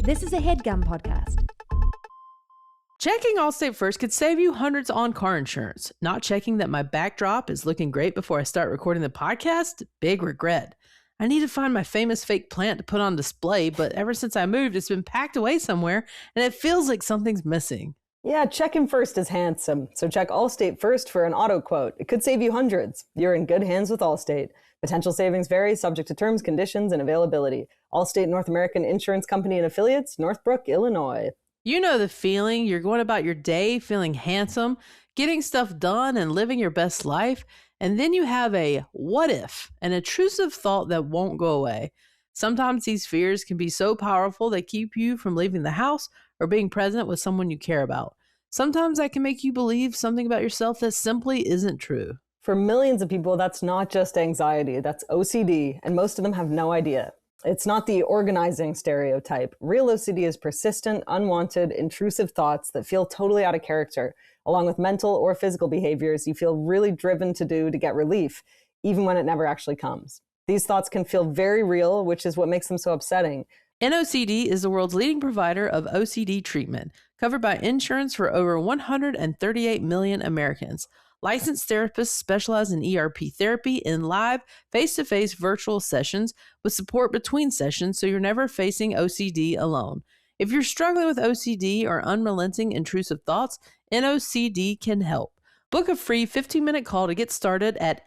This is a HeadGum podcast. Checking Allstate first could save you hundreds on car insurance. Not checking that my backdrop is looking great before I start recording the podcast? Big regret. I need to find my famous fake plant to put on display, but ever since I moved, it's been packed away somewhere, and it feels like something's missing. Yeah, checking first is handsome. So check Allstate first for an auto quote. It could save you hundreds. You're in good hands with Allstate. Potential savings vary, subject to terms, conditions, and availability. Allstate North American Insurance Company and Affiliates, Northbrook, Illinois. You know the feeling. You're going about your day feeling handsome, getting stuff done, and living your best life. And then you have a what if, an intrusive thought that won't go away. Sometimes these fears can be so powerful they keep you from leaving the house or being present with someone you care about. Sometimes that can make you believe something about yourself that simply isn't true. For millions of people, that's not just anxiety, that's OCD, and most of them have no idea. It's not the organizing stereotype. Real OCD is persistent, unwanted, intrusive thoughts that feel totally out of character, along with mental or physical behaviors you feel really driven to do to get relief, even when it never actually comes. These thoughts can feel very real, which is what makes them so upsetting. NOCD is the world's leading provider of OCD treatment, covered by insurance for over 138 million Americans. Licensed therapists specialize in ERP therapy in live, face-to-face virtual sessions with support between sessions so you're never facing OCD alone. If you're struggling with OCD or unrelenting intrusive thoughts, NOCD can help. Book a free 15-minute call to get started at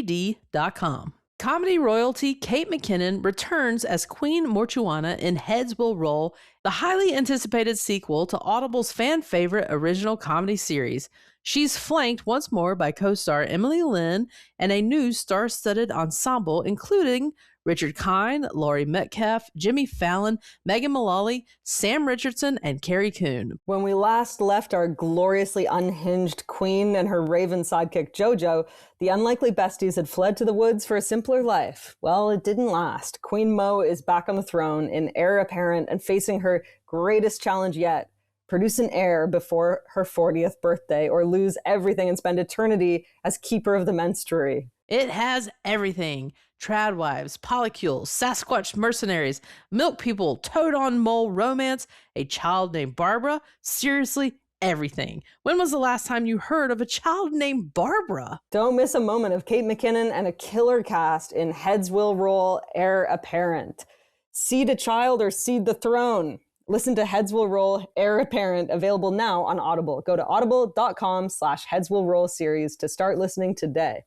nocd.com. Comedy royalty Kate McKinnon returns as Queen Mortuana in Heads Will Roll, the highly anticipated sequel to Audible's fan favorite original comedy series. She's flanked once more by co-star Emily Lynn and a new star-studded ensemble including Richard Kind, Laurie Metcalf, Jimmy Fallon, Megan Mullally, Sam Richardson, and Carrie Coon. When we last left our gloriously unhinged queen and her raven sidekick Jojo, the unlikely besties had fled to the woods for a simpler life. Well, it didn't last. Queen Mo is back on the throne, in heir apparent, and facing her greatest challenge yet: produce an heir before her 40th birthday or lose everything and spend eternity as keeper of the menstruary. It has everything. Tradwives, polycules, Sasquatch mercenaries, milk people, toad-on mole romance, a child named Barbara. Seriously, everything. When was the last time you heard of a child named Barbara? Don't miss a moment of Kate McKinnon and a killer cast in Heads Will Roll, Heir Apparent. Seed a child or cede the throne. Listen to Heads Will Roll, Heir Apparent, available now on Audible. Go to audible.com/Heads Will Roll series to start listening today.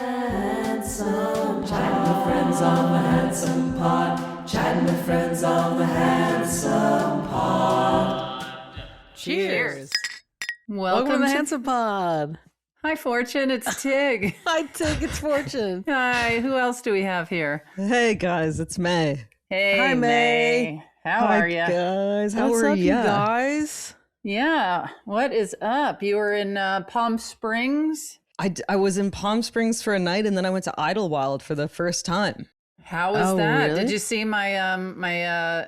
Handsome, chatting with friends on the Handsome Pod. Chatting with friends on the Handsome Pod. Cheers. Welcome to the to Handsome Pod. Hi, Fortune. It's Tig. Hi, Tig. It's Fortune. Hi. Who else do we have here? Hey guys, it's May. Hey, Hi, May. How are you? Guys, how What's are up, you you guys? Yeah. What is up? You were in Palm Springs. I was in Palm Springs for a night, and then I went to Idlewild for the first time. How was Oh, that? really? Did you see my my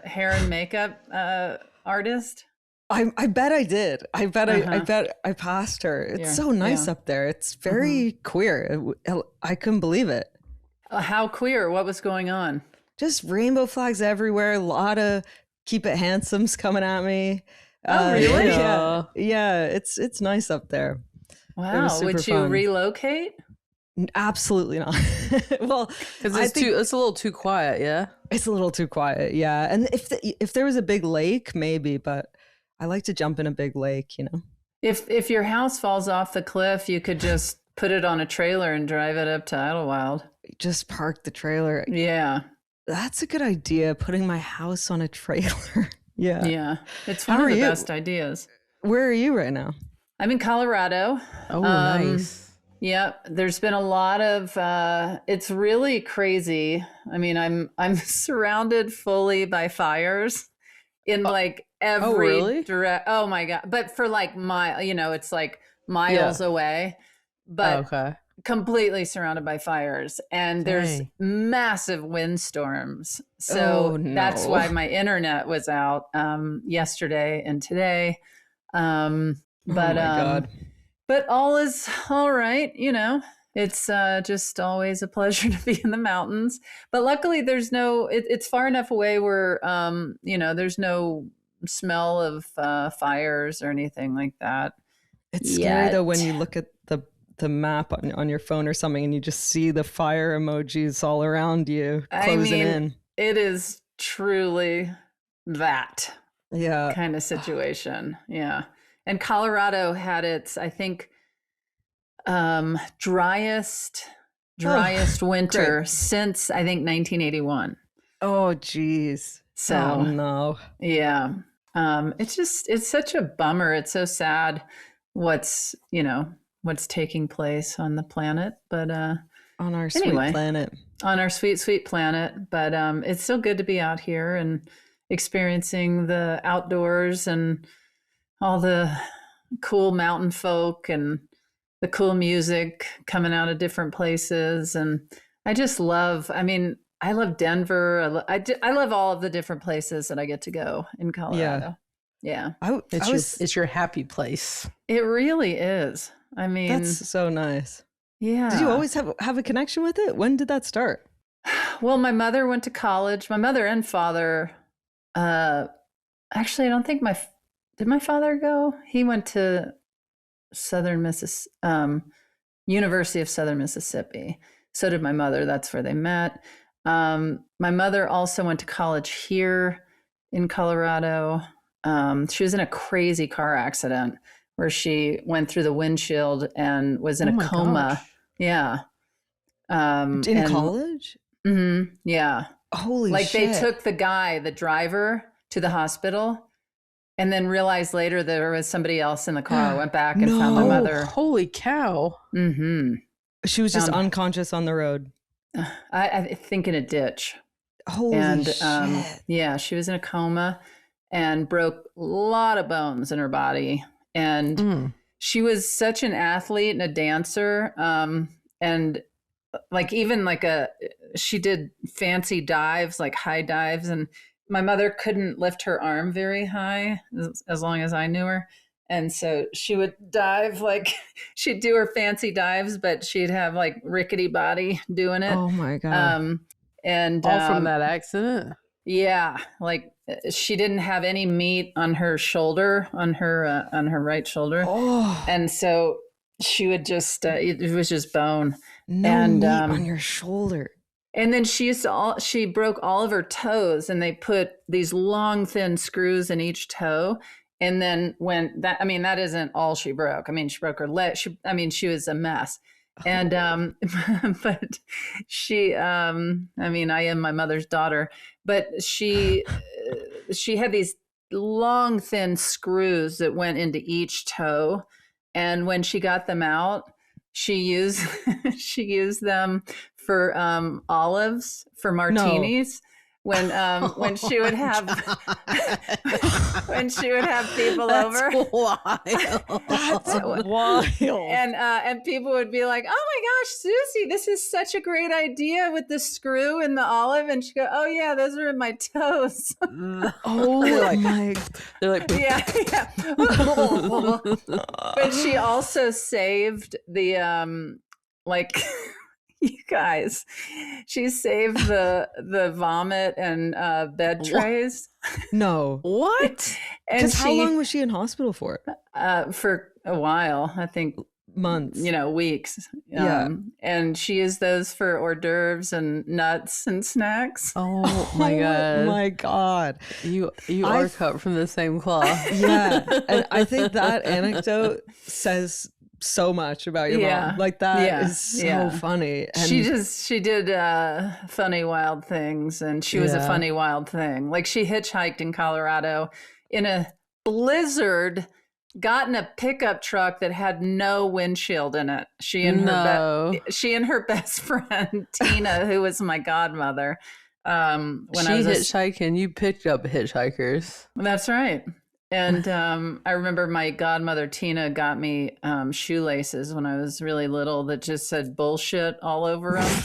hair and makeup artist? I bet I did. I bet I passed her. It's Yeah, so nice yeah. up there. It's very queer. I couldn't believe it. How queer? What was going on? Just rainbow flags everywhere. A lot of keep it handsomes coming at me. Oh, really? Yeah. It's nice up there. Wow. super Would you fun. relocate? Absolutely not. Well, Because I it's think it's a little too quiet, yeah? it's a little too quiet. Yeah, and if there was a big lake, maybe. But I like to jump in a big lake. You know. If your house falls off the cliff, you could just put it on a trailer and drive it up to Idlewild. Just park the trailer. Yeah. That's a good idea. Putting my house on a trailer. Yeah. Yeah. It's How one of are the you? best ideas. Where are you right now? I'm in Colorado. Oh, nice. Yeah, there's been a lot of it's really crazy. I mean, I'm surrounded fully by fires in like every really? direct. Oh my God. But for like it's like miles away. But Okay. completely surrounded by fires, and there's Dang. massive windstorms. So Oh, no. that's why my internet was out yesterday and today. Oh my God. But all is all right, It's just always a pleasure to be in the mountains. But luckily, it's far enough away where, there's no smell of fires or anything like that. It's scary though when you look at the map on your phone or something and you just see the fire emojis all around you closing in. It is truly that yeah kind of situation. Yeah. And Colorado had its, I think, driest winter great. since, I think, 1981. Oh, geez. So, oh, no. Yeah. It's such a bummer. It's so sad what's taking place on the planet. But on our sweet planet. On our sweet, sweet planet. But it's still good to be out here and experiencing the outdoors and all the cool mountain folk and the cool music coming out of different places. And I love Denver. I love all of the different places that I get to go in Colorado. Yeah. It's your happy place. It really is. I mean, that's so nice. Yeah. Did you always have a connection with it? When did that start? Well, my mother went to college. My mother and father, actually, I don't think did my father go? He went to University of Southern Mississippi. So did my mother. That's where they met. My mother also went to college here in Colorado. She was in a crazy car accident where she went through the windshield and was in a coma. Gosh. Yeah. In college? Mm-hmm, yeah. Holy shit. They took the driver to the hospital and then realized later there was somebody else in the car. Went back and found my mother. Holy cow. Mm-hmm. She was just unconscious on the road. I think in a ditch. Holy shit. Yeah, she was in a coma and broke a lot of bones in her body. And she was such an athlete and a dancer. And she did fancy dives, like high dives. And my mother couldn't lift her arm very high as long as I knew her. And so she would dive, she'd do her fancy dives, but she'd have rickety body doing it. Oh my God. And all from that accident. Yeah. She didn't have any meat on her shoulder, on her right shoulder. Oh. And so she would just, it was just bone. No meat on your shoulder. And then she broke all of her toes and they put these long, thin screws in each toe. And then that isn't all she broke. I mean, she broke her leg. She was a mess. And, but she, I am my mother's daughter, but she had these long, thin screws that went into each toe. And when she got them out, she used them for olives, for martinis. No. When she would have people over. That's wild. And people would be like, "Oh my gosh, Susie, this is such a great idea with the screw and the olive." And she'd go, "Oh yeah, those are in my toes." Oh my! They're like, yeah. But she also saved the you guys, she saved the vomit and bed trays. No. What? Because how long was she in hospital for? For a while, I think. Months. Weeks. Yeah. And she used those for hors d'oeuvres and nuts and snacks. Oh my God. Oh my God. You are cut from the same cloth. Yeah. And I think that anecdote says so much about your mom. That is so funny. And she did funny, wild things, and she was a funny, wild thing. She hitchhiked in Colorado in a blizzard, got in a pickup truck that had no windshield in it. She and her best friend Tina, who was my godmother. When I was hitchhiking, you picked up hitchhikers. That's right. And I remember my godmother, Tina, got me shoelaces when I was really little that just said bullshit all over them.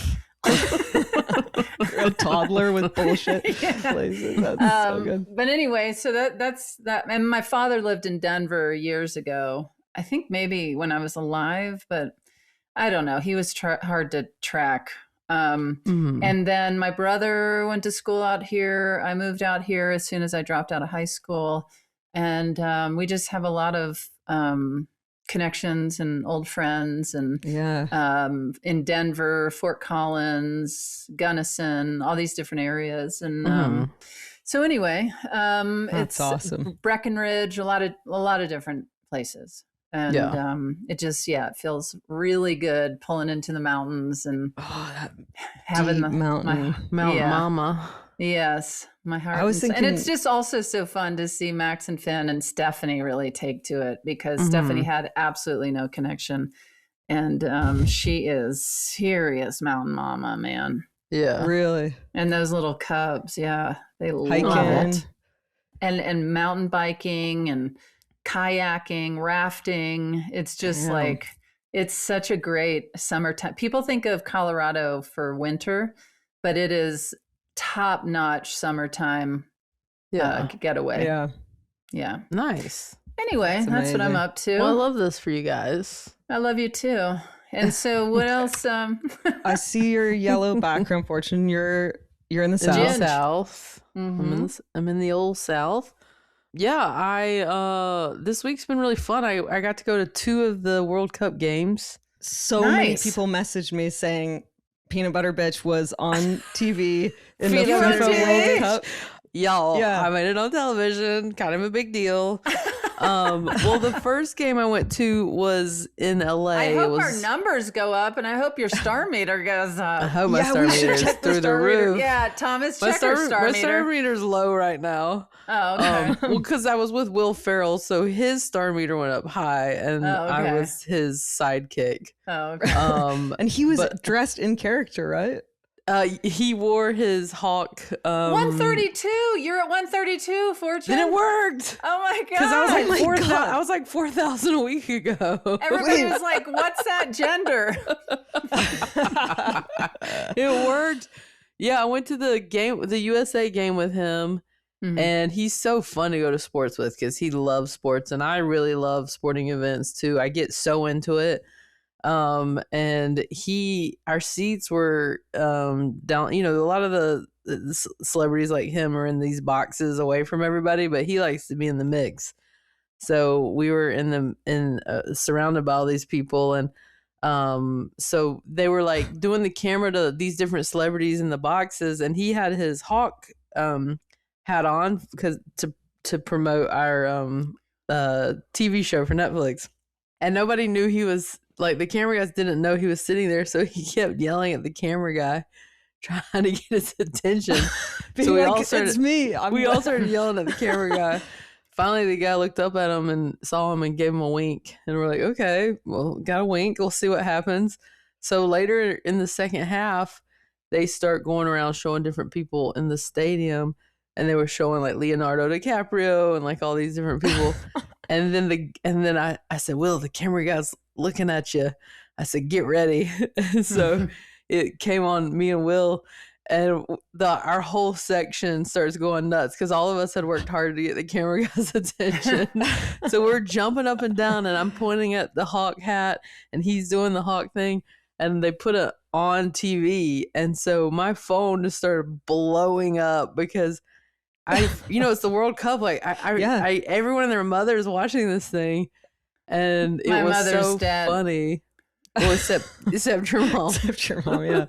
A toddler with bullshit laces. That's so good. But anyway, so that's that. And my father lived in Denver years ago. I think maybe when I was alive, but I don't know. He was hard to track. Mhm. And then my brother went to school out here. I moved out here as soon as I dropped out of high school. And we just have a lot of connections and old friends, and in Denver, Fort Collins, Gunnison, all these different areas. And so anyway, it's awesome. Breckenridge, a lot of different places. And it just, it feels really good pulling into the mountains and having the mountain Mama. Yes, my heart. I was thinking, and it's just also so fun to see Max and Finn and Stephanie really take to it, because Stephanie had absolutely no connection, and she is serious mountain mama, man. Yeah, really. And those little cubs, they Hiking. love it. And mountain biking and kayaking, rafting. It's just like, it's such a great summertime. People think of Colorado for winter, but it is top-notch summertime getaway. Yeah. Nice. Anyway, that's what I'm up to. Well, I love this for you guys. I love you too. And so what else? I see your yellow background, Fortune. You're in the South. I'm in the old South. Yeah, this week's been really fun. I got to go to 2 of the World Cup games. So many people messaged me saying Peanut Butter Bitch was on TV in the FIFA World Cup. Y'all, I made it on television. Kind of a big deal. Well, the first game I went to was in LA. I hope our numbers go up, and I hope your star meter goes up. I hope my star meter is through the roof. Yeah, Thomas, check your star meter. My star meter's low right now. Oh, okay. Well, because I was with Will Ferrell, so his star meter went up high, and I was his sidekick. Oh, okay. And he was dressed in character, right? He wore his hawk. 132. You're at 132, Fortune. Then it worked. Oh my god! Because I was like 4,000 a week ago. Everybody was like, "What's that gender?" It worked. Yeah, I went to the USA game with him, and he's so fun to go to sports with because he loves sports, and I really love sporting events too. I get so into it. And our seats were down, a lot of the celebrities like him are in these boxes away from everybody, but he likes to be in the mix. So we were surrounded by all these people, and so they were like doing the camera to these different celebrities in the boxes, and he had his hawk hat on because to promote our TV show for Netflix, and nobody knew he was. Like, the camera guys didn't know he was sitting there, so he kept yelling at the camera guy, trying to get his attention. So we all started, it's me. We all started yelling at the camera guy. Finally, the guy looked up at him and saw him and gave him a wink. And we're like, okay, well, got a wink. We'll see what happens. So later in the second half, they start going around showing different people in the stadium. And they were showing, like, Leonardo DiCaprio and, like, all these different people. And then I said, Will, the camera guy's looking at you. I said, get ready. So it came on me and Will, and our whole section starts going nuts because all of us had worked hard to get the camera guy's attention. So we're jumping up and down, and I'm pointing at the hawk hat, and he's doing the hawk thing, and they put it on TV. And so my phone just started blowing up because it's the World Cup. Like everyone and their mother is watching this thing, and it was so funny. Well, except your mom. Except your mom, yeah.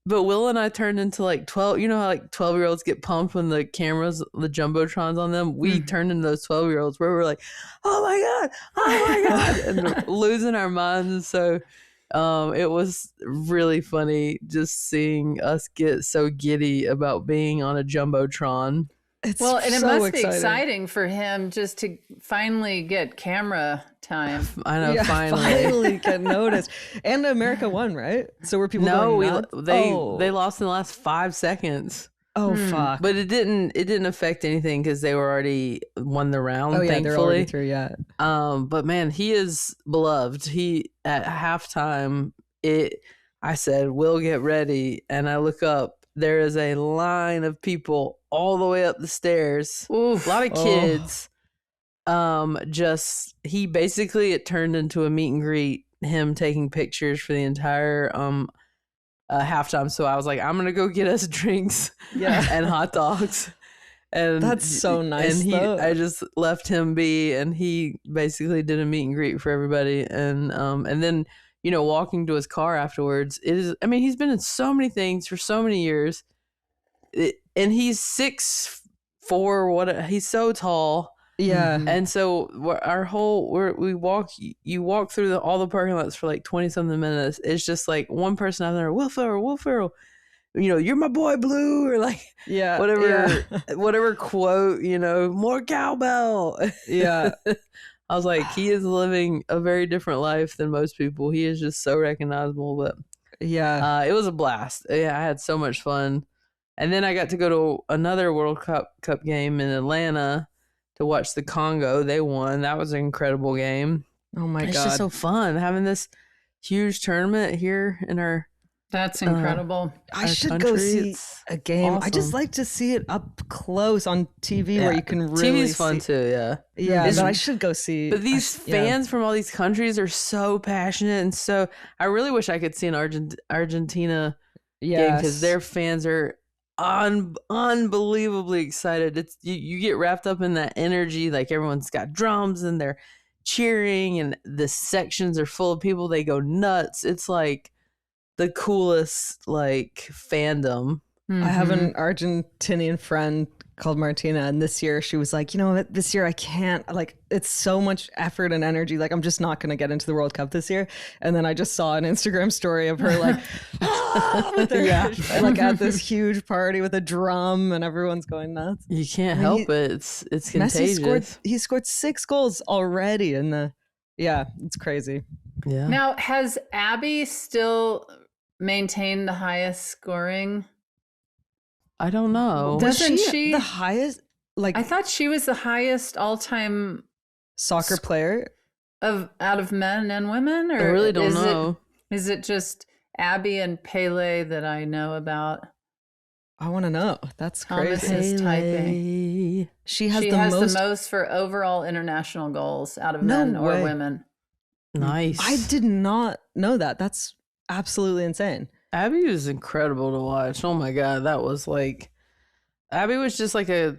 But Will and I turned into like 12. You know how like 12-year-olds get pumped when the jumbotrons on them. We turned into those 12-year-olds where we're like, oh my god, and losing our minds. So. It was really funny just seeing us get so giddy about being on a jumbotron. It must be exciting for him just to finally get camera time. I know, finally get noticed. And America won, right? So were people they lost in the last 5 seconds. Oh fuck! But it didn't affect anything because they were already won the round. Oh yeah, thankfully. they're already through. Yeah. But man, he is beloved. He at halftime, I said, "We'll get ready," and I look up. There is a line of people all the way up the stairs. Oof. A lot of kids. just he basically it turned into a meet and greet, him taking pictures for the entire halftime. So I was like, I'm gonna go get us drinks and hot dogs. And that's so nice. And though. I just left him be, and he basically did a meet and greet for everybody. And then, you know, walking to his car afterwards, it is, I mean, he's been in so many things for so many years. And he's 6'4", he's so tall. Yeah. And so you walk through all the parking lots for like 20 something minutes. It's just like one person out there, Will Ferrell, you know, you're my boy Blue, or like whatever quote, you know, more cowbell. Yeah. I was like, he is living a very different life than most people. He is just so recognizable. But it was a blast. Yeah, I had so much fun. And then I got to go to another World Cup game in Atlanta to watch the Congo. They won. That was an incredible game. Oh my God. It's just so fun having this huge tournament here in our That's incredible. I should go see a game. Awesome. I just like to see it up close on TV where you can really TV's fun too, yeah. Yeah, but I should go see. But these fans from all these countries are so passionate, and so I really wish I could see an Argentina game, because their fans are unbelievably excited. It's you get wrapped up in that energy, like everyone's got drums and they're cheering, and the sections are full of people. They go nuts. It's like the coolest like fandom. I have an Argentinian friend called Martina, and this year she was like, you know what, this year I can't, like, it's so much effort and energy, like I'm just not going to get into the World Cup this year. And then I just saw an Instagram story of her like with her, like at this huge party with a drum, and everyone's going nuts. You can't help it. It's contagious. He scored 6 goals already in the it's crazy. Yeah. Now, has Abby still maintained the highest scoring? I don't know. Doesn't she the highest? Like, I thought she was the highest all-time soccer player out of men and women. Or I really don't know. Is it just Abby and Pele that I know about? I want to know. That's Thomas crazy. is typing. She has the most for overall international goals out of men or women. Nice. I did not know that. That's absolutely insane. Abby was incredible to watch. Oh my God, that was like, Abby was just like a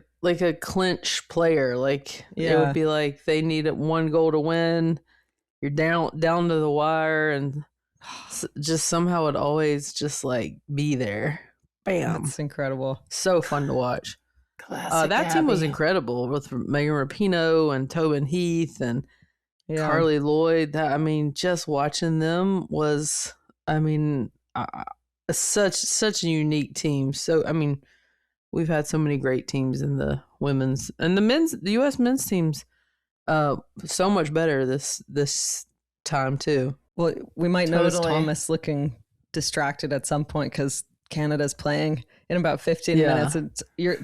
clinch player. Like it would be like they needed 1 goal to win. You're down to the wire, and just somehow it always just like be there. Bam. That's incredible. So fun to watch. Classic that team was Abby. incredible with Megan Rapinoe and Tobin Heath and Carly Lloyd. Just watching them was, such a unique team. So, we've had so many great teams in the women's and the U.S. men's teams. So much better this time too. Well, we might notice Thomas looking distracted at some point because Canada's playing in about 15 minutes. And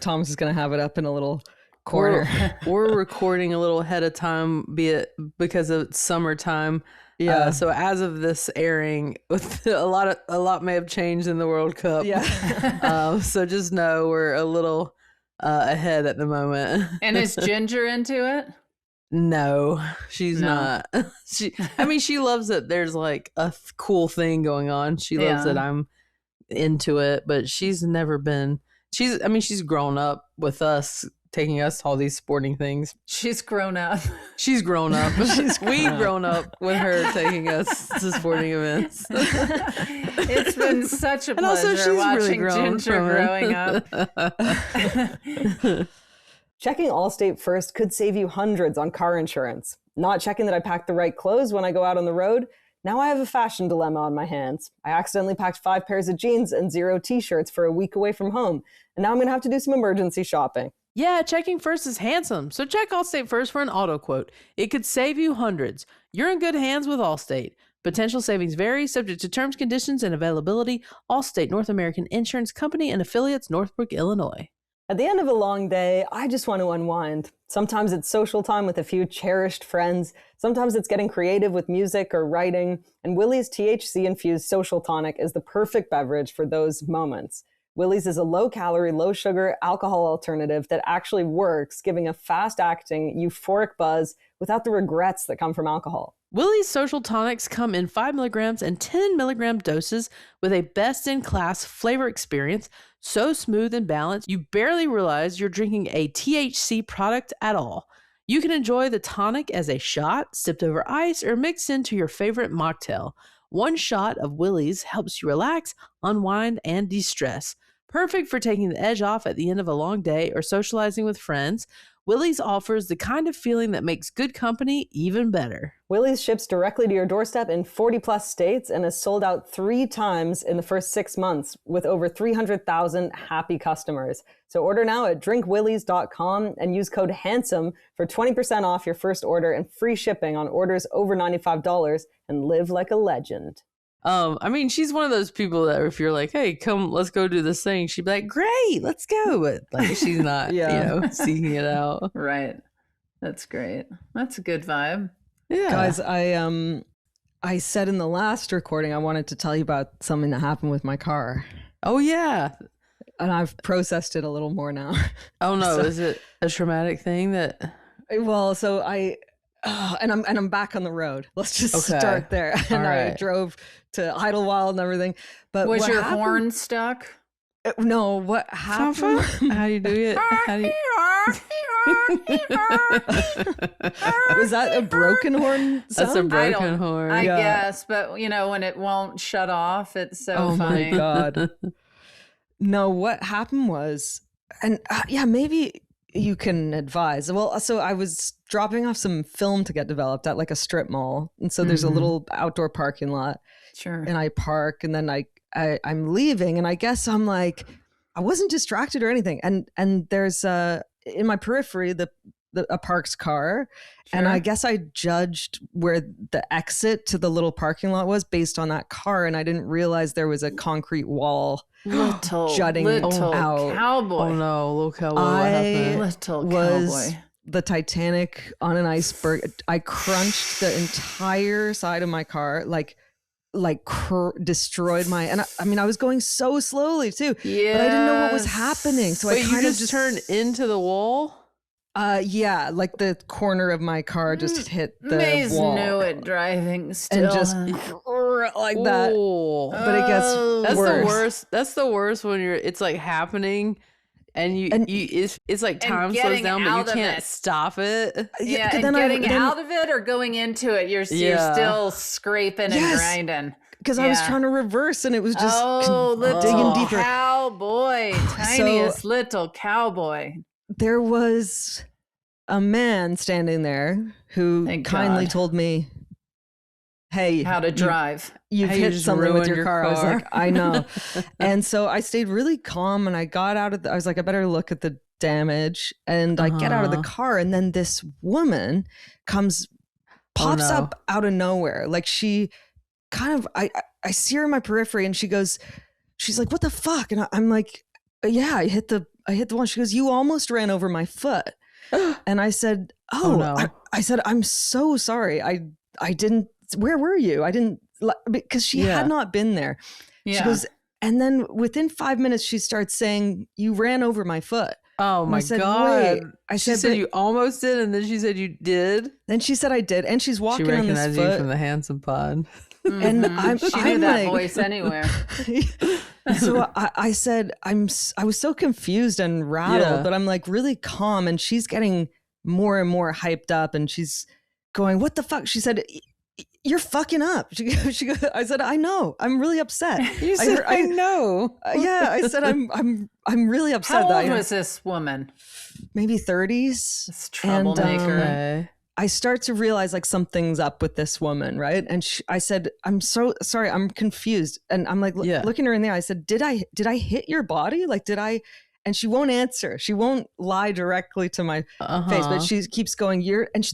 Thomas is going to have it up in a little corner. We're recording a little ahead of time, be it because of summertime. Yeah. So as of this airing, a lot may have changed in the World Cup. Yeah. So just know we're a little ahead at the moment. And is Ginger into it? No, she's not. She loves it. There's like a cool thing going on. She loves it. I'm into it, but she's never been. She's grown up with us, taking us to all these sporting things. She's grown up. We've grown up with her taking us to sporting events. It's been such a pleasure watching Ginger growing up. Checking Allstate first could save you hundreds on car insurance. Not checking that I packed the right clothes when I go out on the road? Now I have a fashion dilemma on my hands. I accidentally packed 5 pairs of jeans and 0 t-shirts for a week away from home, and now I'm going to have to do some emergency shopping. Yeah, checking first is handsome. So check Allstate first for an auto quote. It could save you hundreds. You're in good hands with Allstate. Potential savings vary, subject to terms, conditions, and availability. Allstate North American Insurance Company and affiliates, Northbrook, Illinois. At the end of a long day, I just want to unwind. Sometimes it's social time with a few cherished friends. Sometimes it's getting creative with music or writing. And Willie's THC-infused social tonic is the perfect beverage for those moments. Willie's is a low-calorie, low-sugar alcohol alternative that actually works, giving a fast-acting, euphoric buzz without the regrets that come from alcohol. Willie's social tonics come in 5 milligrams and 10 milligram doses with a best-in-class flavor experience, so smooth and balanced, you barely realize you're drinking a THC product at all. You can enjoy the tonic as a shot, sipped over ice, or mixed into your favorite mocktail. One shot of Willie's helps you relax, unwind, and de-stress. Perfect for taking the edge off at the end of a long day or socializing with friends. Willie's offers the kind of feeling that makes good company even better. Willie's ships directly to your doorstep in 40 plus states and has sold out 3 times in the first 6 months with over 300,000 happy customers. So order now at drinkwillies.com and use code HANDSOME for 20% off your first order and free shipping on orders over $95 and live like a legend. I mean, she's one of those people that if you're like, hey, come, let's go do this thing, she'd be like, great, let's go. But like, she's not, seeking it out. Right. That's great. That's a good vibe. Yeah. Guys, I said in the last recording, I wanted to tell you about something that happened with my car. Oh, yeah. And I've processed it a little more now. Oh, no. Is it a traumatic thing that... Well, so I'm back on the road. Let's just start there. And I drove to Idlewild and everything. But was your horn stuck? No, what happened? How do you do it? Was that a broken horn sound? That's a broken horn. I guess, but when it won't shut off, it's so funny. Oh my God. No, what happened was, and maybe you can advise. Well, so I was dropping off some film to get developed at like a strip mall. And so there's a little outdoor parking lot. Sure. And I park and then I'm leaving and I guess I'm like, I wasn't distracted or anything. And there's in my periphery, a parked car. Sure. And I guess I judged where the exit to the little parking lot was based on that car. And I didn't realize there was a concrete wall jutting out. Cowboy. Oh no, little cowboy. Little was cowboy. The Titanic on an iceberg. I crunched the entire side of my car, destroyed my, and I was going so slowly too, but I didn't know what was happening. So I kind of just turned into the wall. Like the corner of my car just hit the Maze wall. knew it driving still. And just like that. But it gets worse. The worst. That's the worst when it's like happening and it's like time slows down, but you can't stop it. Yeah, and getting out of it or going into it, you're still scraping and grinding. Because I was trying to reverse and it was just little digging deeper. Cowboy, tiniest little cowboy. There was a man standing there who kindly told me, hey, how to drive. You've hit something with your car. I was like, I know. And so I stayed really calm and I got out of I was like, I better look at the damage. And I get out of the car and then this woman pops up out of nowhere. Like she kind of, I see her in my periphery and she's like, what the fuck? And I'm like, yeah, I hit the one. She goes, you almost ran over my foot. And I said, I said, I'm so sorry. I didn't, where were you? I didn't, because she had not been there. Yeah. She goes, and then within 5 minutes, she starts saying, you ran over my foot. Oh my God. Wait. She said you almost did. And then she said you did. Then she said I did. And she's walking on this foot. She recognized you from the Handsome Pod. And she knew that voice anywhere. So I said, I was so confused and rattled, but I'm like really calm. And she's getting more and more hyped up and she's going, what the fuck? She said, you're fucking up. She goes, I said, I know. I'm really upset. You said, I know. Yeah. I said, I'm really upset. How old was this woman? Maybe 30s. This troublemaker. And, I start to realize like something's up with this woman, right? And I said, I'm so sorry, I'm confused. And I'm like, looking her in the eye, I said, did I hit your body? Like, did I? And she won't answer. She won't lie directly to my face, but she keeps going,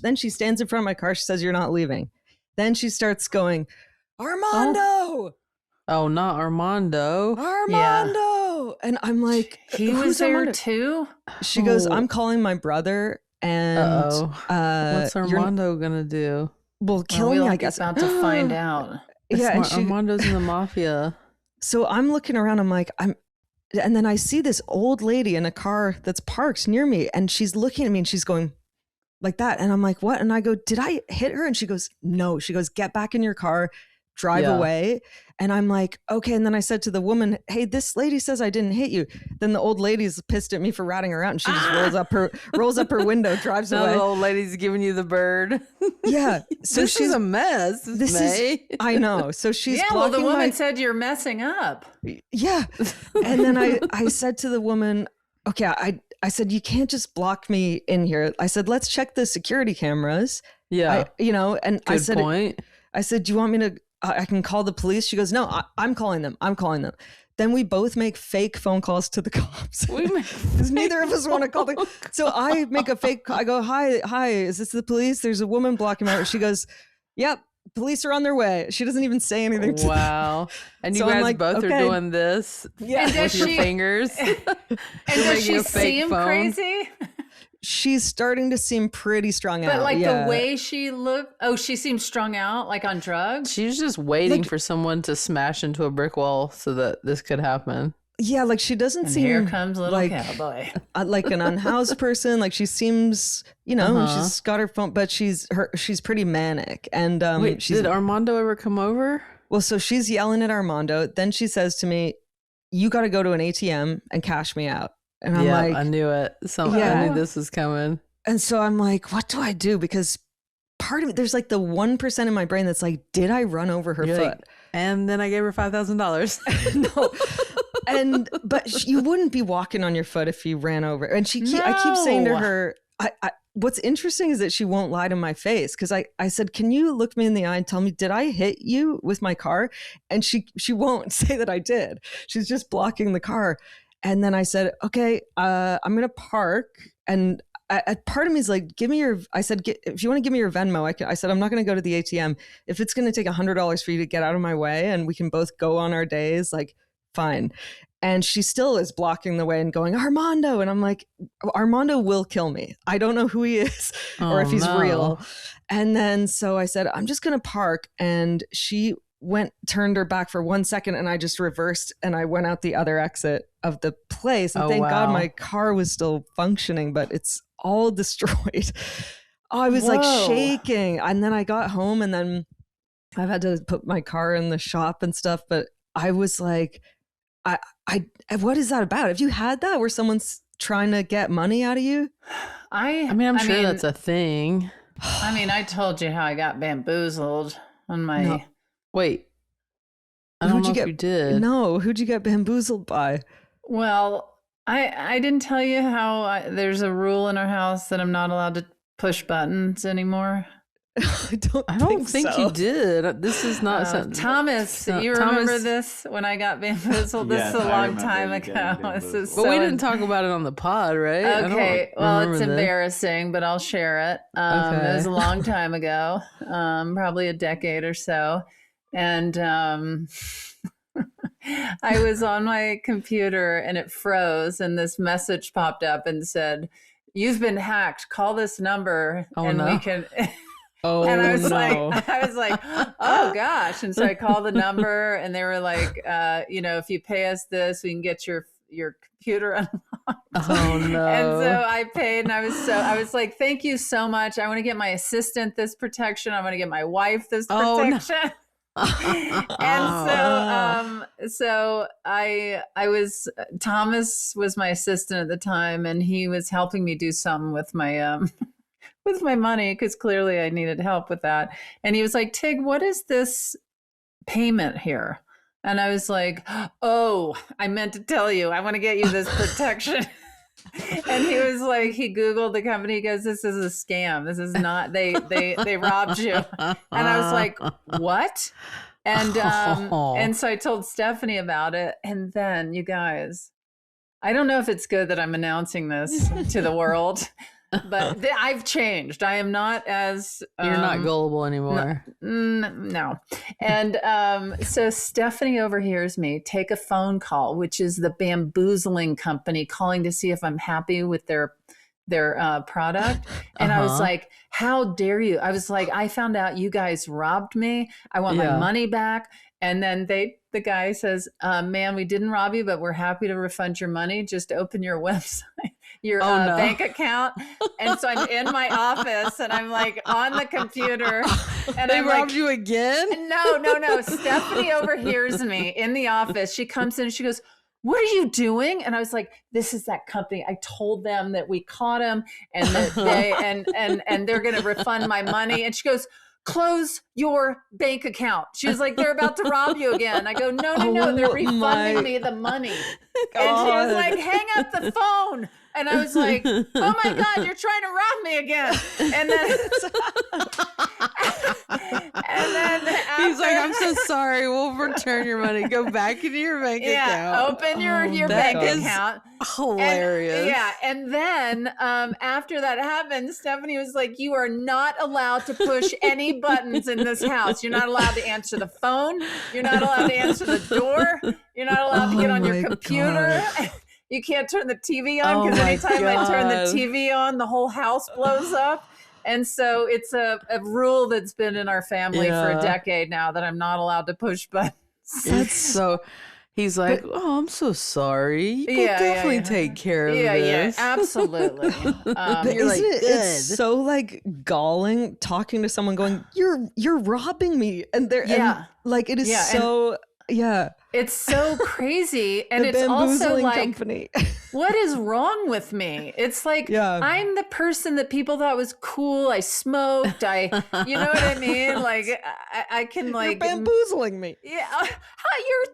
then she stands in front of my car. She says, you're not leaving. Then she starts going, Armando. Oh, not Armando. Armando. And I'm like, he was there too? She goes, I'm calling my brother. And what's Armando gonna do? Well, kill me, I guess. About to find out. And Armando's in the mafia. So I'm looking around. I'm like, And then I see this old lady in a car that's parked near me, and she's looking at me and she's going like that. And I'm like, what? And I go, did I hit her? And she goes, no. She goes, get back in your car, drive away. And I'm like, okay. And then I said to the woman, hey, this lady says I didn't hit you. Then the old lady's pissed at me for ratting her out, and she just rolls up her window, drives away. The old lady's giving you the bird. Yeah. So this is a mess. I know. So she's well, the woman said you're messing up. Yeah. And then I said to the woman, okay, I said, you can't just block me in here. I said, let's check the security cameras. Yeah. And Good I said, point. I said, do you want me to, I can call the police? She goes, no, I'm calling them. Then we both make fake phone calls to the cops. Because neither of us want to call them. So I make a fake call. I go, hi, is this the police? There's a woman blocking my, she goes, yep, police are on their way. She doesn't even say anything to them. And you guys both are doing this with your fingers. And does she seem crazy? She's starting to seem pretty strung out. But like the way she looked, she seems strung out, like on drugs. She was just waiting for someone to smash into a brick wall so that this could happen. Yeah, like she doesn't seem here comes Little like Cowboy. Like an unhoused person. Like she seems, she's got her phone, but she's pretty manic. And did Armando ever come over? Well, so she's yelling at Armando. Then she says to me, "You got to go to an ATM and cash me out." And I'm like, I knew it. I knew this was coming. And so I'm like, what do I do? Because part of it, there's like the 1% in my brain that's like, did I run over her foot? And then I gave her $5,000. No. But you wouldn't be walking on your foot if you ran over. And I keep saying to her, what's interesting is that she won't lie to my face. Cause I said, can you look me in the eye and tell me, did I hit you with my car? And she won't say that I did. She's just blocking the car. And then I said, okay, I'm going to park. And part of me is like, I said, if you want to give me your Venmo, I said, I'm not going to go to the ATM. If it's going to take $100 for you to get out of my way and we can both go on our days, like, fine. And she still is blocking the way and going, Armando. And I'm like, Armando will kill me. I don't know who he is or if he's real. And then so I said, I'm just going to park. And she turned her back for 1 second, and I just reversed and I went out the other exit of the place. And thank God my car was still functioning, but it's all destroyed. I was like shaking. And then I got home, and then I've had to put my car in the shop and stuff. But I was like, what is that about? Have you had that where someone's trying to get money out of you? I'm sure that's a thing. I mean, I told you how I got bamboozled on my... No. Wait, I don't know if you did. No, who'd you get bamboozled by? Well, I didn't tell you how there's a rule in our house that I'm not allowed to push buttons anymore. I don't think you did. This is not Thomas. You remember this when I got bamboozled? This is a long time ago. We didn't talk about it on the pod, right? Okay. Well, it's embarrassing, but I'll share it. It was a long time ago, probably a decade or so. And I was on my computer and it froze, and this message popped up and said, "You've been hacked. Call this number we can." And I was like, oh gosh. And so I called the number, and they were like, if you pay us this, we can get your computer unlocked. Oh no. And so I paid, and I was like, thank you so much. I want to get my assistant this protection. I want to get my wife this protection. Oh, no. And so I was, Thomas was my assistant at the time, and he was helping me do something with my with my money, because clearly I needed help with that. And he was like, Tig, what is this payment here? And I was like, oh, I meant to tell you, I want to get you this protection. And he was like, he Googled the company. He goes, this is a scam. This is not, they robbed you. And I was like, what? And so I told Stephanie about it. And then, you guys, I don't know if it's good that I'm announcing this to the world, but I've changed. I am not as... You're not gullible anymore. No. And so Stephanie overhears me take a phone call, which is the bamboozling company calling to see if I'm happy with their product. And I was like, how dare you? I was like, I found out you guys robbed me. I want my money back. And then they the guy says, "Man, we didn't rob you, but we're happy to refund your money. Just open your website, your bank account." And so I'm in my office and I'm like on the computer, and They I'm robbed like, you again? No. Stephanie overhears me in the office. She comes in and she goes, "What are you doing?" And I was like, "This is that company. I told them that we caught him and that they and they're going to refund my money." And she goes, "Close your bank account." She was like, "They're about to rob you again." I go, No, they're refunding me the money." And she was like, "Hang up the phone." And I was like, "Oh my God, you're trying to rob me again." And then He's like, "I'm so sorry. We'll return your money. Go back into your bank account." Open your bank account. Hilarious. And then after that happened, Stephanie was like, "You are not allowed to push any buttons in this house. You're not allowed to answer the phone. You're not allowed to answer the door. You're not allowed to get on your computer. You can't turn the TV on because anytime I turn the TV on, the whole house blows up." And so it's a rule that's been in our family for a decade now that I'm not allowed to push buttons. That's so... He's like, "Oh, I'm so sorry. You can definitely take care of this." Yeah, absolutely. You're like, it's so like galling talking to someone going, you're robbing me. And they're and, like, it is it's so crazy. And the it's also bamboozling like, company. what is wrong with me? It's like, I'm the person that people thought was cool. I smoked. You know what I mean? Like, I can like. You're bamboozling me. Yeah. You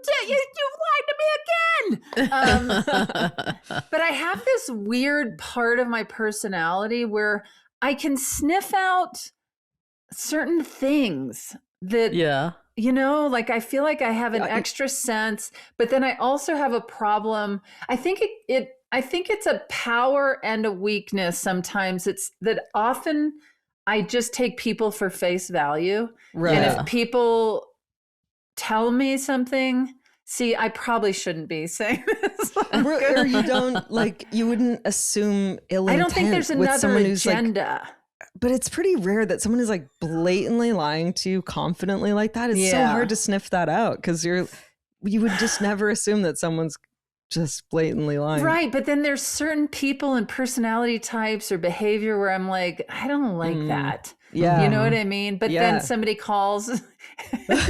lied to me again. But I have this weird part of my personality where I can sniff out certain things that, you know, like I feel like I have an extra sense, but then I also have a problem. I think it's a power and a weakness. Sometimes it's that often I just take people for face value. Right. And if people tell me something, see, I probably shouldn't be saying this. Or you don't, like, you wouldn't assume ill intent. I don't think there's another agenda. Like, but it's pretty rare that someone is like blatantly lying to you confidently like that. It's so hard to sniff that out because you would just never assume that someone's just blatantly lying. Right. But then there's certain people and personality types or behavior where I'm like, I don't like that. Yeah. You know what I mean? But then somebody calls and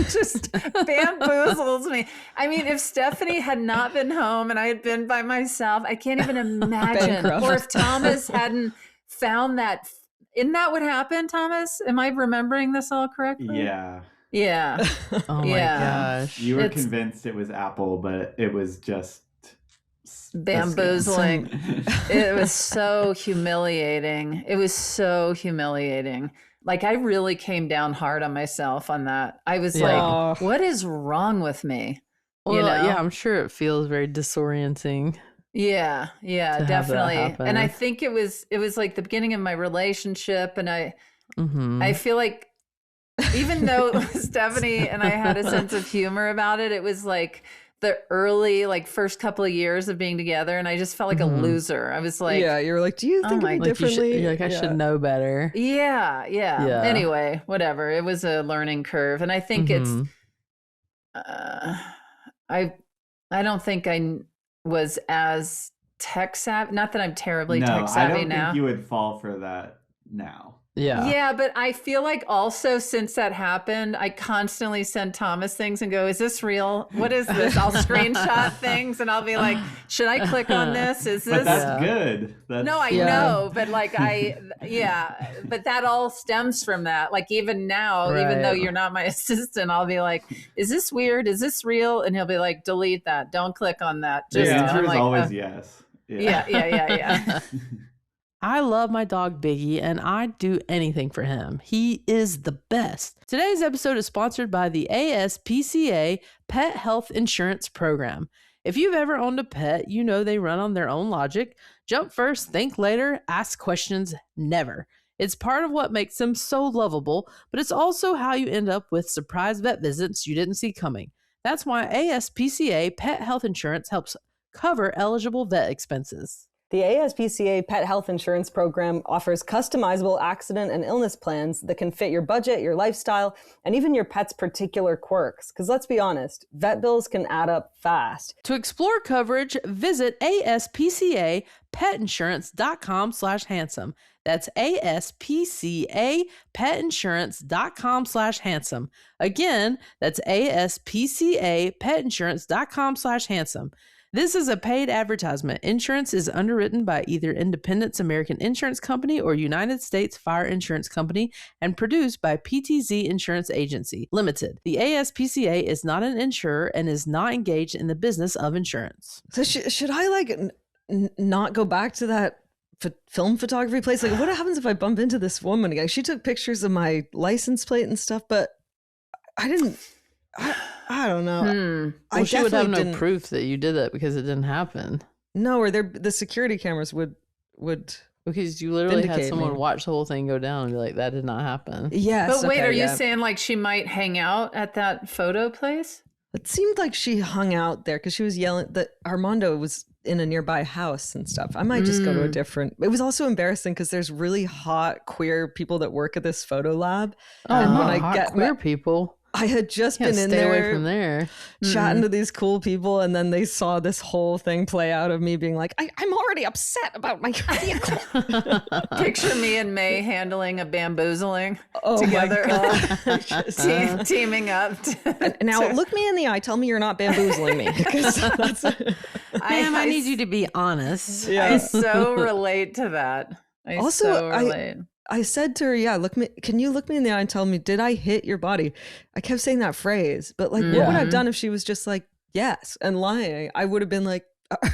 just bamboozles me. I mean, if Stephanie had not been home and I had been by myself, I can't even imagine. Or if Thomas hadn't found that. Isn't that what happened, Thomas? Am I remembering this all correctly? Yeah. Yeah. Oh my gosh. You were convinced it was Apple, but it was just bamboozling. It was so humiliating. It was so humiliating. Like, I really came down hard on myself on that. I was like, what is wrong with me? Well, you know? Yeah, I'm sure it feels very disorienting. Yeah, definitely. And I think it was like the beginning of my relationship, and I feel like even though Stephanie and I had a sense of humor about it, it was like the early, like, first couple of years of being together, and I just felt like a loser. I was like, you were like, do you think of me differently? You're like, I should know better. Yeah. Anyway, whatever. It was a learning curve, and I think it's I don't think I was as tech savvy. Not that I'm terribly tech savvy now. I don't think you would fall for that now. Yeah, but I feel like also since that happened, I constantly send Thomas things and go, "Is this real? What is this?" I'll screenshot things and I'll be like, "Should I click on this? Is this?" But that's good. No, I know, but like but that all stems from that. Like, even now, even though you're not my assistant, I'll be like, "Is this weird? Is this real?" And he'll be like, "Delete that. Don't click on that." The answer is always yes. Yeah. I love my dog Biggie, and I'd do anything for him. He is the best. Today's episode is sponsored by the ASPCA Pet Health Insurance Program. If you've ever owned a pet, you know they run on their own logic. Jump first, think later, ask questions never. It's part of what makes them so lovable, but it's also how you end up with surprise vet visits you didn't see coming. That's why ASPCA Pet Health Insurance helps cover eligible vet expenses. The ASPCA Pet Health Insurance Program offers customizable accident and illness plans that can fit your budget, your lifestyle, and even your pet's particular quirks. Because let's be honest, vet bills can add up fast. To explore coverage, visit aspcapetinsurance.com/handsome. That's aspcapetinsurance.com/handsome. Again, that's aspcapetinsurance.com/handsome. This is a paid advertisement. Insurance is underwritten by either Independence American Insurance Company or United States Fire Insurance Company and produced by PTZ Insurance Agency, Limited. The ASPCA is not an insurer and is not engaged in the business of insurance. So should I not go back to that film photography place? Like, what happens if I bump into this woman again? She took pictures of my license plate and stuff, but I didn't. I don't know. Well, she would have no proof that you did it because it didn't happen. No, or the security cameras would because you literally had someone watch the whole thing go down and be like, that did not happen. Yes. But wait, are you saying like she might hang out at that photo place? It seemed like she hung out there because she was yelling that Armando was in a nearby house and stuff. I might just go to a different. It was also embarrassing because there's really hot queer people that work at this photo lab. Oh, and when I get queer people. I had just been in there, away from there, chatting to these cool people, and then they saw this whole thing play out of me being like, I'm already upset about my vehicle. Picture me and May handling a bamboozling together. Teaming up. Now, look me in the eye. Tell me you're not bamboozling me. Because I need you to be honest. Yeah. I so relate to that. I said to her, can you look me in the eye and tell me, did I hit your body? I kept saying that phrase, but like, what would I have done if she was just like, yes, and lying? I would have been like,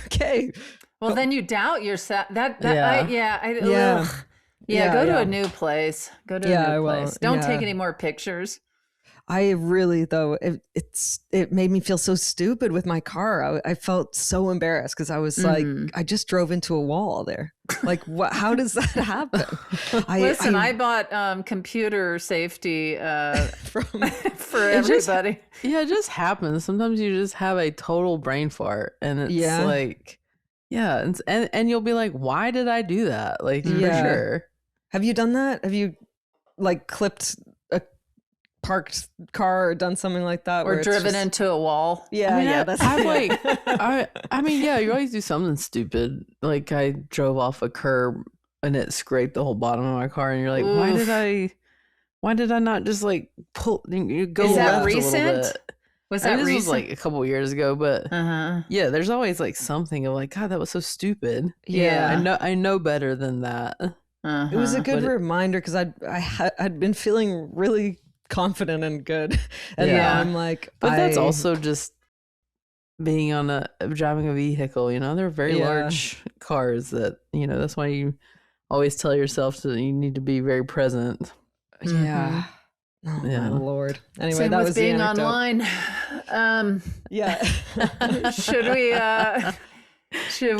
okay. Well, then you doubt yourself. Go to a new place. Go to a new place. Don't take any more pictures. I really, though, it made me feel so stupid with my car. I felt so embarrassed because I was like, I just drove into a wall there. Like, what? How does that happen? I bought computer safety for everybody. It just happens. Sometimes you just have a total brain fart, and it's like, and you'll be like, why did I do that? Like, for sure. Have you done that? Have you like clipped a parked car or done something like that, or driven into a wall? That's you always do something stupid. Like I drove off a curb and it scraped the whole bottom of my car, and you're like, why did I not just like pull? You go. Is that left recent? A little bit. Was that this recent? was like a couple years ago, but there's always like something of like, God, that was so stupid. I know better than that. It was a good reminder because I'd been feeling really confident and good, and now I'm like, but that's also just being on driving a vehicle. They're very large cars that that's why you always tell yourself that you need to be very present. My Lord. Anyway, Same that with was being the anecdote. Online. Should we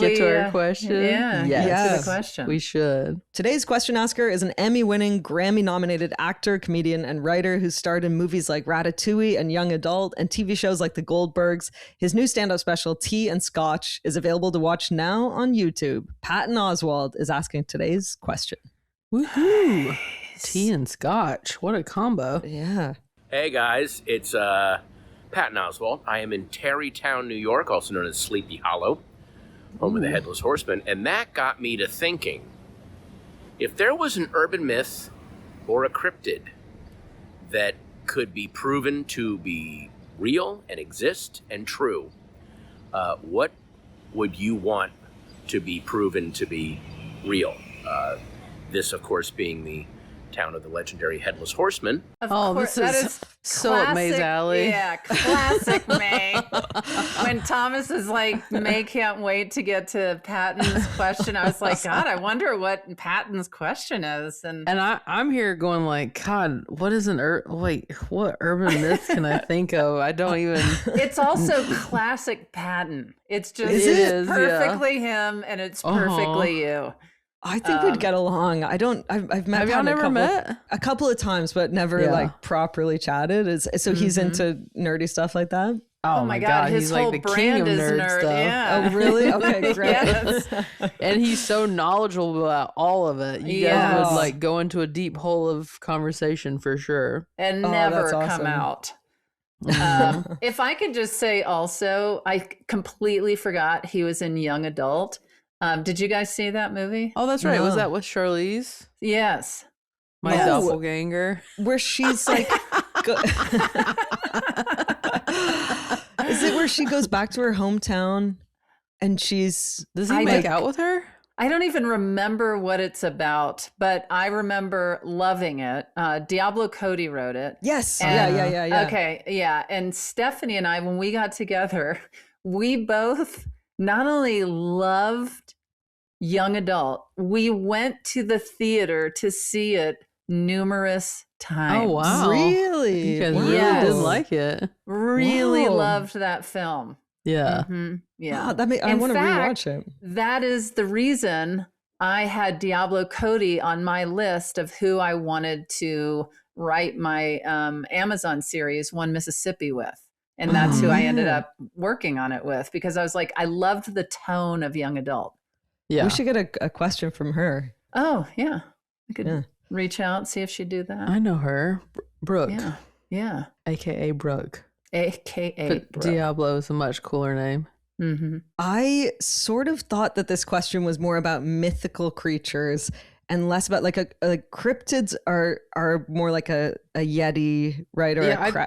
get to our question? Get to the question. We should. Today's question asker is an Emmy-winning, Grammy-nominated actor, comedian, and writer who starred in movies like Ratatouille and Young Adult and TV shows like The Goldbergs. His new stand-up special, Tea and Scotch, is available to watch now on YouTube. Patton Oswalt is asking today's question. Woohoo! Tea and Scotch. What a combo. Yeah. Hey guys, it's Patton Oswalt. I am in Tarrytown, New York, also known as Sleepy Hollow, home of the Headless Horseman, and that got me to thinking, if there was an urban myth or a cryptid that could be proven to be real and exist and true, what would you want to be proven to be real? This, of course, being the town of the legendary Headless Horseman. Of course, this is so classic, May's alley. Yeah, classic May. When Thomas is like, May can't wait to get to Patton's question, I was like, God, I wonder what Patton's question is. And I'm here going like, God, what is what urban myth can I think of? I don't even. It's also classic Patton. It's just it is perfectly him, and it's perfectly you. I think we'd get along. I've met Have y'all Patton never met? a couple of times, but never Yeah. like properly chatted. So he's into nerdy stuff like that. Oh my God, his he's whole like the king brand of is nerd nerd. stuff. Yeah. Oh, really? Okay, great. Yes. And he's so knowledgeable about all of it. You guys Yes. would like go into a deep hole of conversation for sure. And Oh, never that's come awesome. out. If I could just say also, I completely forgot he was in Young Adult. Did you guys see that movie? Oh, that's right. Was No. that with Charlize? Yes. My Yes. doppelganger. Where she's like, is it where she goes back to her hometown and she's? Does he I make think- out with her? I don't even remember what it's about, but I remember loving it. Diablo Cody wrote it. Yes. And- Yeah. Okay, yeah. And Stephanie and I, when we got together, we both not only loved Young Adult, we went to the theater to see it numerous times. Oh, wow. Really? You guys Wow. really Yes. did like it. Really Whoa. loved that film. Yeah. Yeah. Wow, I In want to fact, rewatch it. That is the reason I had Diablo Cody on my list of who I wanted to write my Amazon series, One Mississippi, with. And that's who I ended up working on it with, because I was like, I loved the tone of Young Adult. Yeah. We should get a question from her. Oh, yeah. I could Yeah. reach out, see if she'd do that. I know her. Brooke. Yeah. Yeah. AKA Brooke. AKA But Brooke. Diablo is a much cooler name. Mm-hmm. I sort of thought that this question was more about mythical creatures and less about like cryptids are more like a yeti, right? Or Yeah,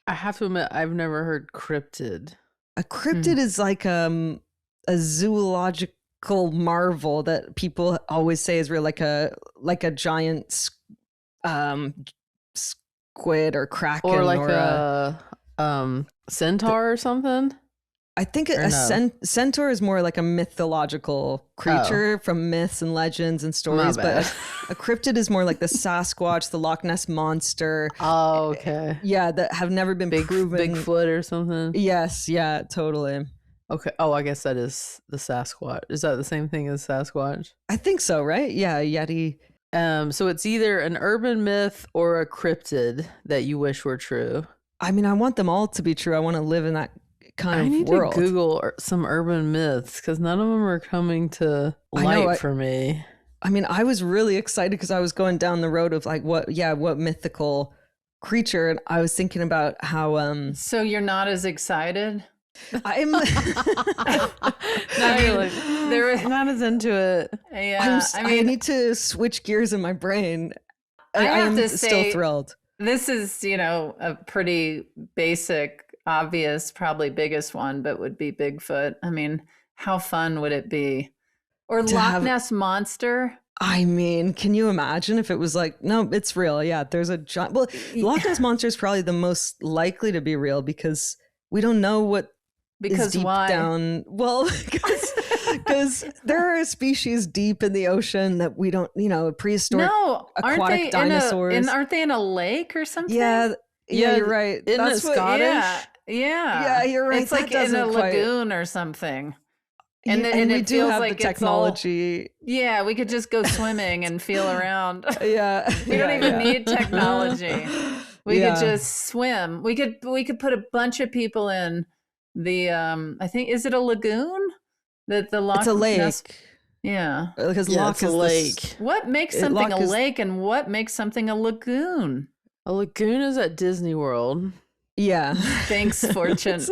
I have to admit, I've never heard cryptid. a cryptid is like a zoological marvel that people always say is real, like a giant squid or kraken Or like a a centaur or something. I think Or a no? centaur is more like a mythological creature from myths and legends and stories, bad. but a cryptid is more like the Sasquatch, the Loch Ness monster. Oh, okay. Yeah, that have never been proven. Bigfoot or something. Yes, yeah, totally. Okay. Oh, I guess that is the Sasquatch. Is that the same thing as Sasquatch? I think so, right? Yeah, Yeti. So it's either an urban myth or a cryptid that you wish were true. I mean, I want them all to be true. I want to live in that kind I of need world. to Google some urban myths because none of them are coming to I know, light for me. I mean, I was really excited because I was going down the road of like what mythical creature, and I was thinking about how So you're not as excited? I'm I'm not as into it. Yeah. I need to switch gears in my brain. I have am to still say- thrilled. This is, a pretty basic, obvious, probably biggest one, but would be Bigfoot. I mean, how fun would it be? Or To Loch have- Ness Monster? I mean, can you imagine if it was like, no, it's real. Yeah, there's a giant. Well, Loch Ness Monster is probably the most likely to be real because we don't know what is Because deep why? down. Well, because there are species deep in the ocean that we don't, prehistoric. No, aren't aquatic they dinosaurs. aren't they in a lake or something? Yeah, Yeah, you're right. isn't it That's what. Scottish? Yeah. Yeah, you're right. It's That like in a doesn't quite- lagoon or something. And, And we it do feels have like the it's all- technology. Yeah, we could just go swimming and feel around. Yeah, We don't even need technology. We Yeah. could just swim. We could put a bunch of people in the I think, is it a lagoon? That the Loch It's a lake Ness- Yeah. because Yeah, Loch it's a is the lake. What makes something Loch a is- lake and what makes something a lagoon? A lagoon is at Disney World. Yeah. Thanks, Fortune.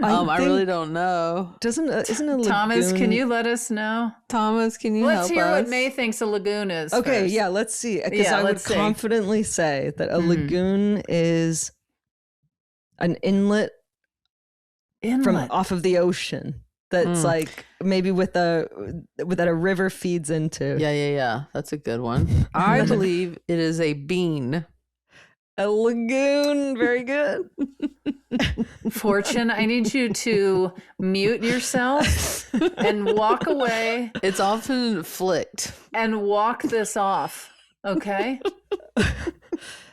I really don't know. Isn't a lagoon? Thomas, can you let us know? Thomas, can you Let's help hear us? what May thinks a lagoon is. Okay, first. yeah, let's see. Because Yeah, I would let's see. confidently say that a Mhm. lagoon is an inlet from Inlet. off of the ocean. That's like maybe that a river feeds into. Yeah. That's a good one. I believe it is a bean. A lagoon, very good. Fortune, I need you to mute yourself and walk away It's often flicked. and walk this off. Okay?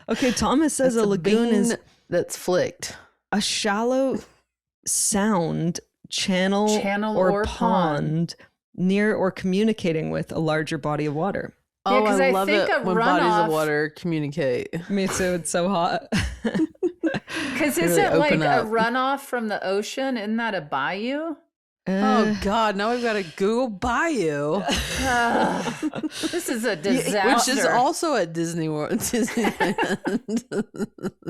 Okay, Thomas says It's a lagoon bean is that's flicked. a shallow sound channel or pond near or communicating with a larger body of water. Oh, 'cause I I love think it a when bodies runoff- of water communicate. Me too. It's so hot. Because Really isn't like open a up. runoff from the ocean? Isn't that a bayou? Oh God! Now we've got to Google Bayou, This is a disaster. which is also at Disney World. Disneyland.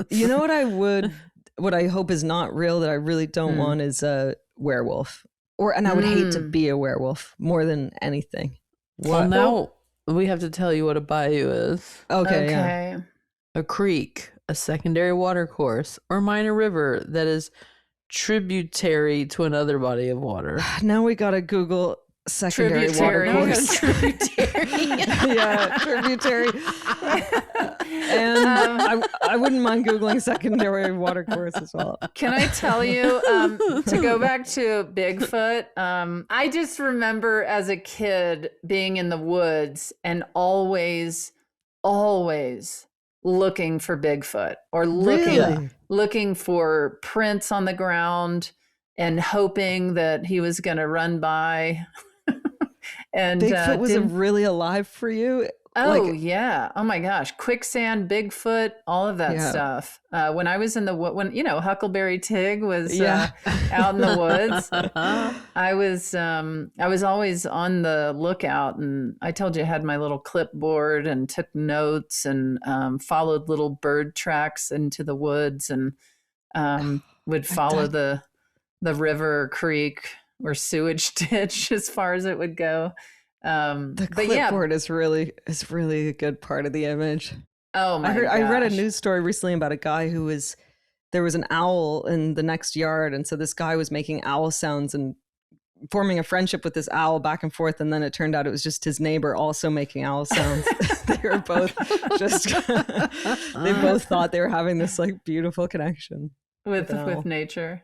You know what I hope is not real that I really don't want is a werewolf. And I would hate to be a werewolf more than anything. Well, now we have to tell you what a bayou is. Okay. Yeah. A creek, a secondary water course, or minor river that is tributary to another body of water. Now we gotta Google secondary water Tributary. course. Tributary. Yeah, tributary. And I wouldn't mind Googling secondary water course as well. Can I tell you, to go back to Bigfoot, I just remember as a kid being in the woods and always looking for Bigfoot or looking for prints on the ground and hoping that he was going to run by. And Bigfoot was really alive for you? Oh, yeah. Oh, my gosh. Quicksand, Bigfoot, all of that stuff. When I was in the when Huckleberry Tig was out in the woods, I was always on the lookout. And I told you I had my little clipboard and took notes and followed little bird tracks into the woods and would follow the river or creek or sewage ditch as far as it would go. The clipboard is really a good part of the image. Oh my gosh. I read a news story recently about a guy there was an owl in the next yard, and so this guy was making owl sounds and forming a friendship with this owl back and forth, and then it turned out it was just his neighbor also making owl sounds. They were both they both thought they were having this like beautiful connection with nature.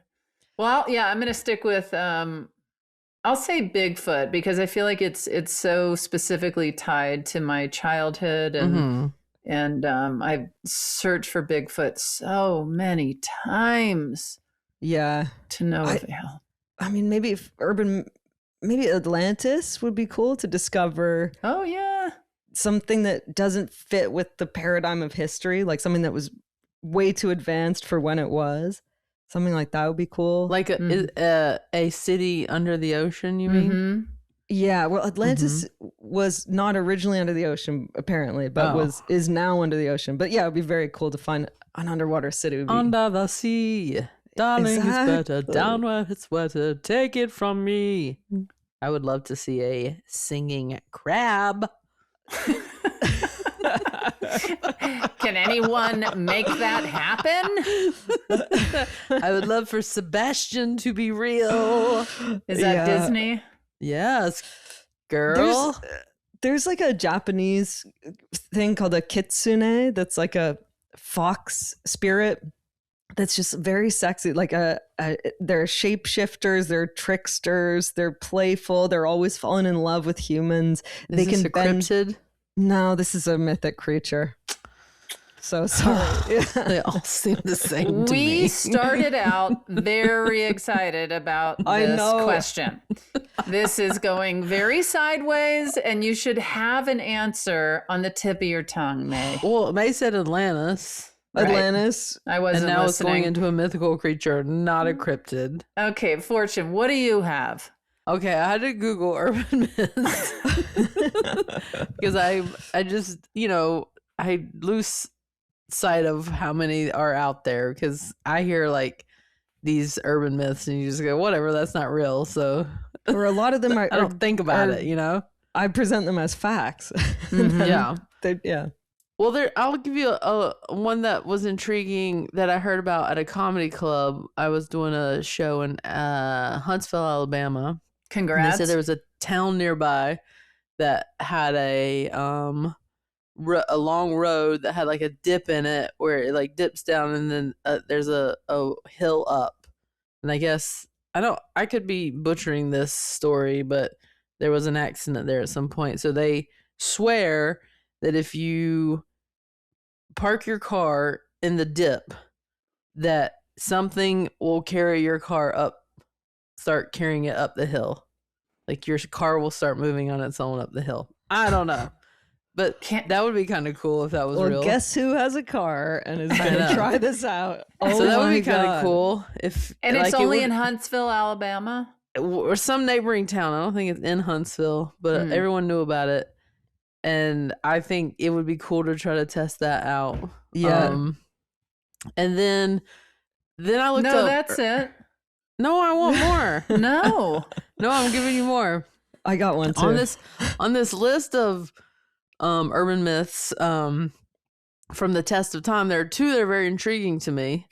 Well, yeah, I'm going to stick with I'll say Bigfoot because I feel like it's so specifically tied to my childhood and I've searched for Bigfoot so many times. Yeah. To no avail. I mean, maybe Atlantis would be cool to discover. Oh yeah. Something that doesn't fit with the paradigm of history, like something that was way too advanced for when it was. Something like that would be cool. Like a city under the ocean, you mean? Yeah, well, Atlantis was not originally under the ocean, apparently, but is now under the ocean. But yeah, it would be very cool to find an underwater city. Under the sea, darling, it's better. Down where it's wetter, take it from me. I would love to see a singing crab. Can anyone make that happen? I would love for Sebastian to be real. Is that Disney? Yes, girl. There's like a Japanese thing called a kitsune that's like a fox spirit that's just very sexy. Like they're shapeshifters, they're tricksters, they're playful, they're always falling in love with humans. Is this a cryptid? No, this is a mythic creature. So sorry. They all seem the same to me. We started out very excited about this question. This is going very sideways, and you should have an answer on the tip of your tongue, May. Well, May said Atlantis. Right. Atlantis. I wasn't And now listening. it's going into a mythical creature, not a cryptid. Okay, Fortune, what do you have? Okay, I had to Google urban myths because I just, I lose sight of how many are out there because I hear like these urban myths and you just go, whatever, that's not real. So, or a lot of them I don't think about it, I present them as facts. Yeah. Yeah. Well, I'll give you a one that was intriguing that I heard about at a comedy club. I was doing a show in Huntsville, Alabama. Congrats. And they said there was a town nearby that had a long road that had like a dip in it where it like dips down and then there's a hill up. And I guess I could be butchering this story, but there was an accident there at some point. So they swear that if you park your car in the dip, that something will carry your car up start carrying it up the hill. Like your car will start moving on its own up the hill. I don't know. But that would be kind of cool if that was real. Guess who has a car and is going to try this out? So that would be kind of cool. And it's only in Huntsville, Alabama? Or some neighboring town. I don't think it's in Huntsville, but everyone knew about it. And I think it would be cool to try to test that out. Yeah. And then I looked up. No, that's it. No, I want more. No, I'm giving you more. I got one too. On this list of urban myths from the test of time, there are two that are very intriguing to me.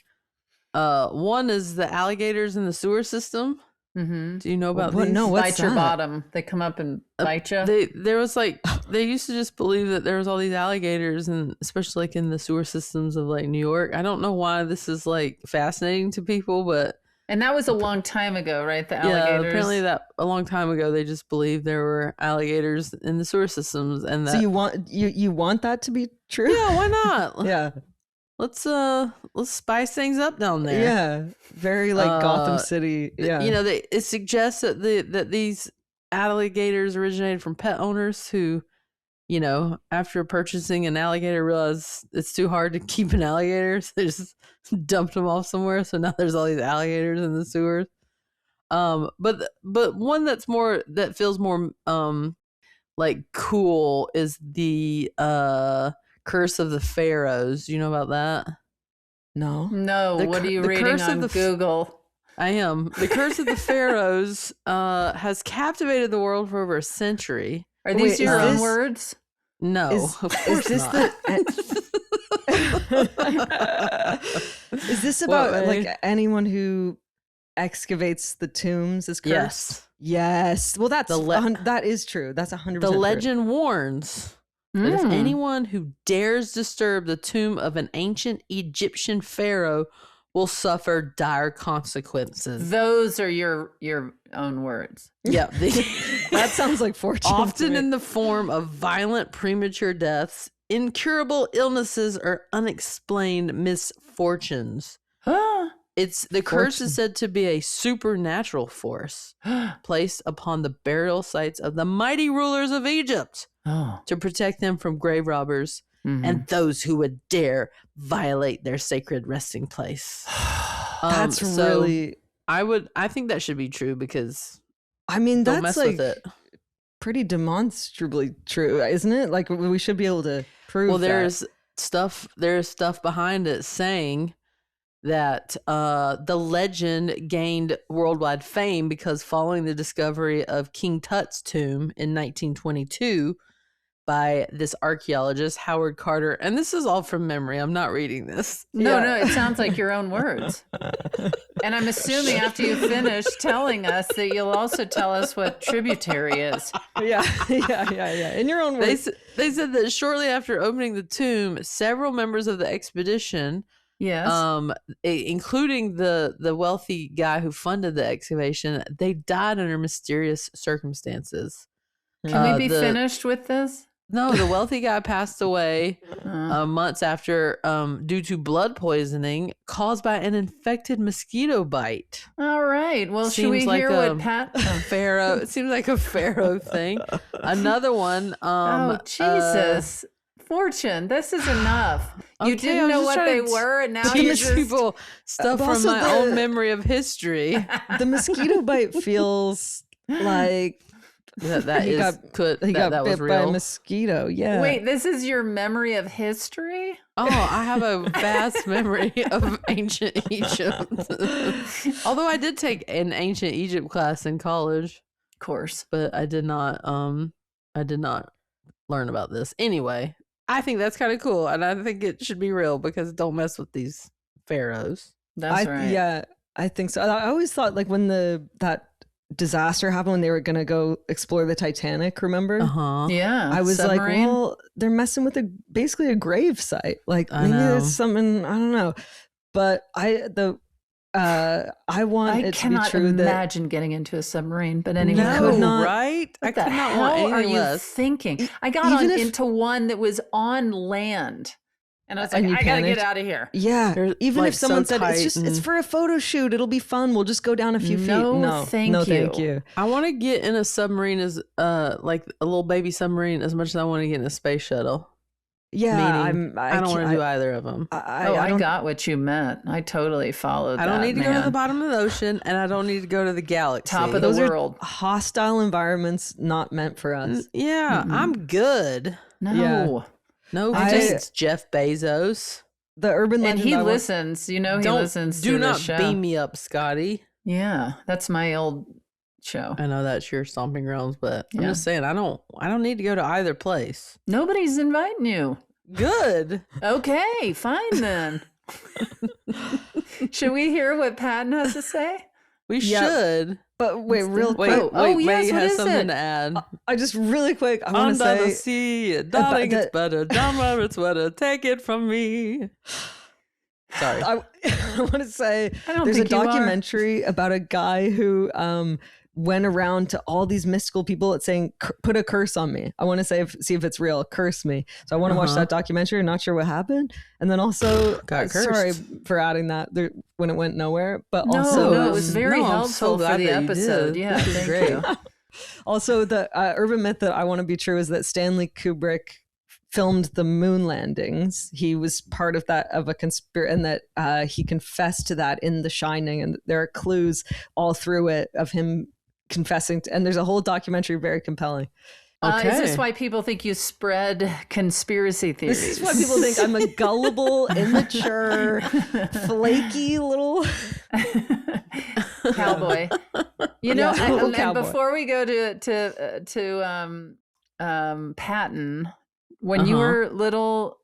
One is the alligators in the sewer system. Mm-hmm. Do you know about these? No, what's bite your bottom. They come up and bite you. They used to just believe that there was all these alligators, and especially like in the sewer systems of like New York. I don't know why this is like fascinating to people, but and that was a long time ago, right? The alligators. Yeah, apparently that a long time ago they just believed there were alligators in the sewer systems, and that. So you want that to be true? Yeah, why not? Yeah. Let's spice things up down there. Yeah, very like Gotham City. Yeah, it suggests that these alligators originated from pet owners who, after purchasing an alligator, realized it's too hard to keep an alligator, so they just dumped them off somewhere. So now there's all these alligators in the sewers. But one that feels more like cool is the Curse of the Pharaohs. Do you know about that? No. What are you reading on Google? I am. The Curse of the Pharaohs has captivated the world for over a century. Are these your own words? No, of course not. Is this about like anyone who excavates the tombs is cursed? Yes. Well, that is true. That's 100%. The legend warns that if anyone who dares disturb the tomb of an ancient Egyptian pharaoh will suffer dire consequences. Those are your own words. Yeah. That sounds like fortune. Often in the form of violent premature deaths, incurable illnesses, or unexplained misfortunes. The curse is said to be a supernatural force placed upon the burial sites of the mighty rulers of Egypt to protect them from grave robbers and those who would dare violate their sacred resting place. That's really. I think that should be true because. I mean, don't that's mess with it. Pretty demonstrably true, isn't it? Like we should be able to prove. Well, there's stuff behind it saying that the legend gained worldwide fame because following the discovery of King Tut's tomb in 1922 by this archaeologist, Howard Carter, and this is all from memory. I'm not reading this. No, it sounds like your own words. And I'm assuming after you finish telling us that you'll also tell us what tributary is. Yeah. In your own words. They said that shortly after opening the tomb, several members of the expedition, including the wealthy guy who funded the excavation, they died under mysterious circumstances. Can we be finished with this? No, the wealthy guy passed away months after due to blood poisoning caused by an infected mosquito bite. All right. Well, should we hear what Pat? Pharaoh. It seems like a pharaoh thing. Another one. Jesus. Fortune, this is enough. You didn't know what they were, and now you just people stuff from my own memory of history. The mosquito bite feels like that was bit real. by a mosquito. Yeah. Wait, this is your memory of history? Oh, I have a vast memory of ancient Egypt. Although I did take an ancient Egypt class in college, of course, but I did not learn about this. Anyway, I think that's kind of cool, and I think it should be real because don't mess with these pharaohs. That's right. Yeah, I think so. I always thought like when that disaster happened when they were gonna go explore the Titanic, remember? Yeah. I was submarine. like, well, they're messing with basically a grave site. Like maybe there's something, I don't know. But I want it to be true. I cannot imagine getting into a submarine, but anyway. Right? What the hell are you thinking? I got into one that was on land. And I was And like, you I gotta panicked? get out of here. Yeah. They're, Even like, if someone so said it's tight for a photo shoot, it'll be fun. We'll just go down a few feet. No, thank you. I want to get in a submarine as like a little baby submarine as much as I want to get in a space shuttle. Yeah, Meaning, I don't want to do either of them. I got what you meant. I totally followed that. I don't need to go to the man. bottom of the ocean, and I don't need to go to the galaxy. Top of the Those world. are hostile environments, not meant for us. Yeah, I'm good. No. Yeah. No, I- thanks, Jeff Bezos. The urban And legend. he listens. You know, he listens to do the not show. beam me up, Scotty. Yeah, that's my old show. I know that's your stomping grounds, but I'm Yeah. just saying I don't need to go to either place. Nobody's inviting you. Good. Okay, fine then. Should we hear what Patton has to say? We Yeah. should. But wait, real Wait, quick. Oh, wait, yes, May what has is something it? to add. I just really quick. I want Under to the say. sea, darling, that- it's better. Down where it's wetter. Take it from me. Sorry. I want to say I don't there's a think you are. documentary about a guy who went around to all these mystical people saying, "Put a curse on me." I want to see if it's real. Curse me. So I want to watch that documentary. Not sure what happened. And then also, Got sorry cursed. for adding that there, when it went nowhere. But No, also, it was very No, I'm helpful so glad for the that you episode. did. Yeah, This is thank great. you. also the urban myth that I want to be true is that Stanley Kubrick filmed the moon landings. He was part of a conspiracy, and that he confessed to that in The Shining. And there are clues all through it of him confessing and there's a whole documentary, very compelling. Is this why people think you spread conspiracy theories? This is why people think I'm a gullible, immature, flaky little cowboy. You know, Yeah, little and cowboy. before we go to Patton, when you were little,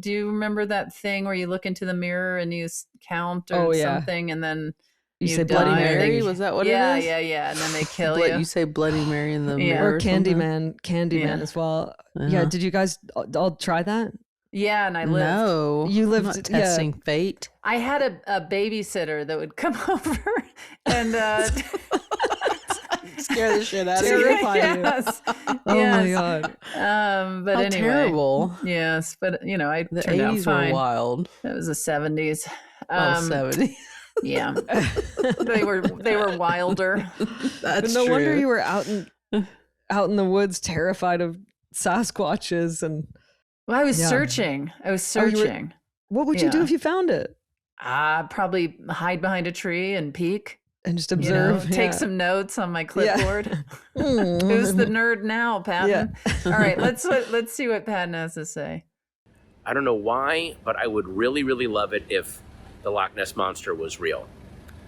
do you remember that thing where you look into the mirror and you count or Oh, yeah. something, and then You say die, Bloody Bloody or Mary? they- Was that what yeah, it is? yeah, and then they kill But you. you say Bloody Mary in the Yeah. mirror or something? Candyman Yeah. as well. Uh-huh. Yeah, did you guys all try that? Yeah, and I lived. No, You I'm lived- not yeah. testing fate. I had a babysitter that would come over and Scare the shit out Terrify you. yes. Oh my god. But How anyway, terrible. Yes, but I The turned out 80s were fine. wild. It was the 70s. 70s. Yeah, they were wilder. That's no wonder true. you were out in the woods, terrified of Sasquatches. And Well, I was Yeah. searching. I was Oh, you were- searching. what would you do Yeah. if you found it? Probably hide behind a tree and peek. And just You know, observe, take some notes on my clipboard. Mm. Who's the nerd now, Patton? Yeah. All right, let's see what Patton has to say. I don't know why, but I would really, really love it if the Loch Ness Monster was real.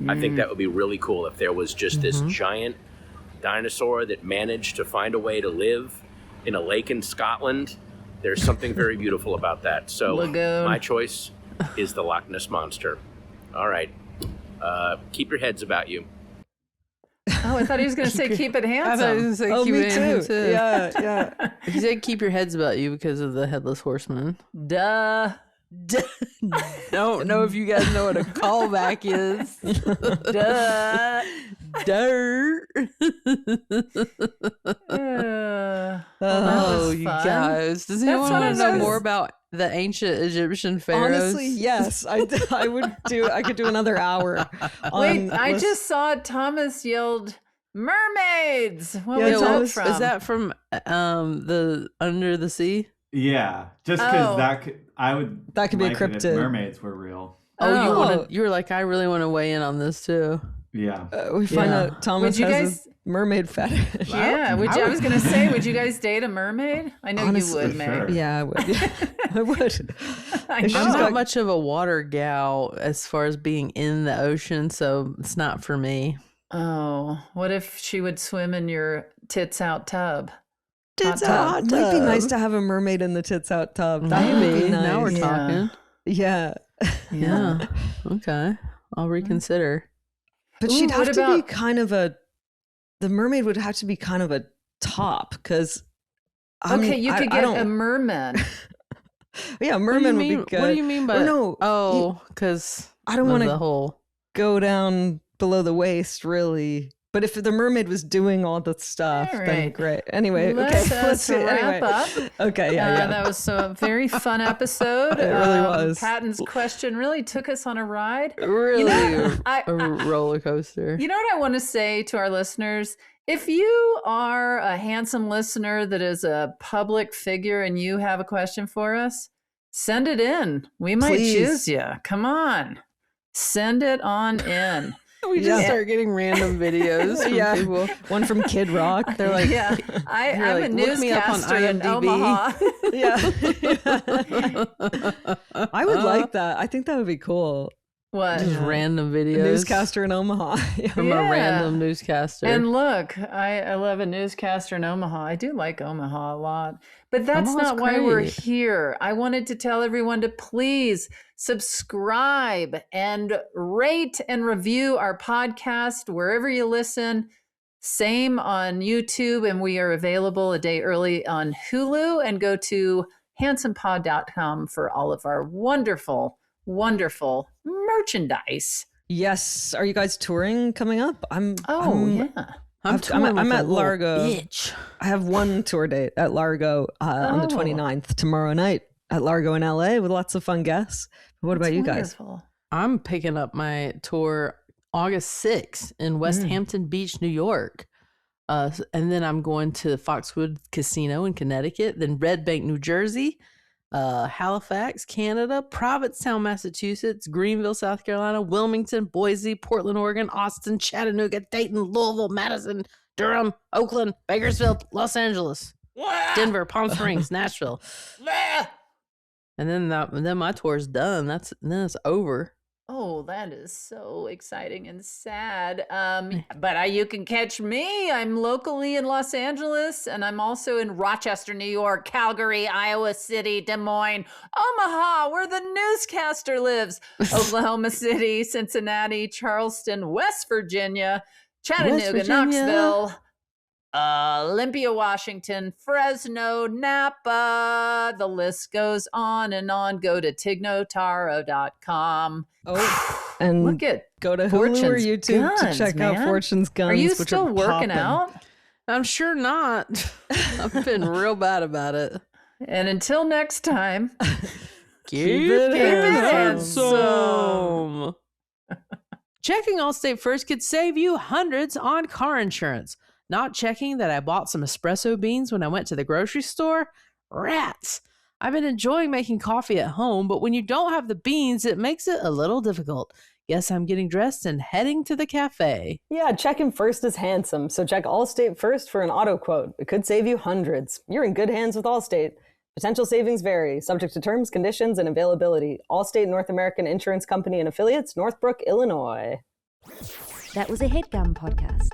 I think that would be really cool if there was just this giant dinosaur that managed to find a way to live in a lake in Scotland. There's something very beautiful about that. So Lagoon. my choice is the Loch Ness Monster. All right. Keep your heads about you. Oh, I thought he was going to say keep it I thought he handsome. was gonna say Oh, keep me it in too. him, Yeah, yeah. He said keep your heads about you because of the Headless Horseman. Duh. Don't know if you guys know what a callback is. Duh. Dirt. Oh, was you fun. guys. Does That's anyone one want of to know those- more about the ancient Egyptian pharaohs? Honestly, yes. I could do another hour. Wait, on I what's- just saw Thomas yelled mermaids. What Yeah, was Yeah, that Thomas- from? is that from the Under the Sea? Yeah, just because Oh. That could be a like it if cryptid. mermaids were real. Oh, you were like, I really want to weigh in on this too. Yeah. we find Yeah. out Thomas Would you has guys- a mermaid fetish. Yeah, I was gonna say, would you guys date a mermaid? I know Honestly, you would, May. sure. Yeah, I would. Yeah, I would. I If she's I'm know. not got- much of a water gal as far as being in the ocean, so it's not for me. Oh, what if she would swim in your tits out tub? Tits Hot out It might be nice tub. to have a mermaid in the tits out tub. That would Maybe. be nice. Now we're Yeah. talking. Yeah. Yeah. Okay. I'll reconsider. But Ooh, she'd have what to be about- kind of the mermaid would have to be kind of a top because Okay, you could get a don't, merman. yeah, What do you merman would mean- be good. What do you mean by Or no, Oh, because I don't want the to whole. go down below the waist really, But if the mermaid was doing all the stuff, All then right. great. Anyway, Let's see. wrap Anyway. up. Okay, yeah. That was a very fun episode. It really was. Patton's question really took us on a ride. Really I- a roller coaster. You know what I want to say to our listeners? If you are a handsome listener that is a public figure and you have a question for us, send it in. We might Please. choose you. Come on. Send it on in. We just start getting random videos from Yeah. people. One from Kid Rock. They're like, Yeah, I'm like, a look me up on newscaster in IMDb. Omaha. I would like that. I think that would be cool. What? Just random A videos. newscaster in Omaha. From Yeah. a random newscaster. And look, I love a newscaster in Omaha. I do like Omaha a lot. But that's Omaha's not why we're great. here. I wanted to tell everyone to please subscribe and rate and review our podcast wherever you listen. Same on YouTube, and we are available a day early on Hulu. And go to handsomepod.com for all of our wonderful, wonderful merchandise. Yes. Are you guys touring coming up? I'm Yeah. I'm I'm with at a little Largo. Bitch. I have one tour date at Largo on the Oh. 29th, tomorrow night at Largo in LA with lots of fun guests. What about you guys? Wonderful. I'm picking up my tour August 6th in West Hampton Beach, New York. And then I'm going to Foxwood Casino in Connecticut, then Red Bank, New Jersey, Halifax, Canada, Provincetown, Massachusetts, Greenville, South Carolina, Wilmington, Boise, Portland, Oregon, Austin, Chattanooga, Dayton, Louisville, Madison, Durham, Oakland, Bakersfield, Los Angeles, Denver, Palm Springs, Nashville. And then my tour's done. Then it's over. Oh, that is so exciting and sad. But you can catch me. I'm locally in Los Angeles, and I'm also in Rochester, New York, Calgary, Iowa City, Des Moines, Omaha, where the newscaster lives, Oklahoma City, Cincinnati, Charleston, West Virginia, Chattanooga, Virginia. Knoxville, Olympia, Washington, Fresno, Napa. The list goes on and on. Go to tignotaro.com. Oh, and Look at go to Hulu or Fortune's YouTube to Guns, check out man. Fortune's Guns. Are you which still working poppin'. out? I'm sure not. I've been real bad about it. And until next time, Keep it handsome. Checking Allstate first could save you hundreds on car insurance. Not checking that I bought some espresso beans when I went to the grocery store? Rats. I've been enjoying making coffee at home, but when you don't have the beans, it makes it a little difficult. Guess I'm getting dressed and heading to the cafe. Yeah, checking first is handsome, so check Allstate first for an auto quote. It could save you hundreds. You're in good hands with Allstate. Potential savings vary, subject to terms, conditions, and availability. Allstate North American Insurance Company and Affiliates, Northbrook, Illinois. That was a HeadGum podcast.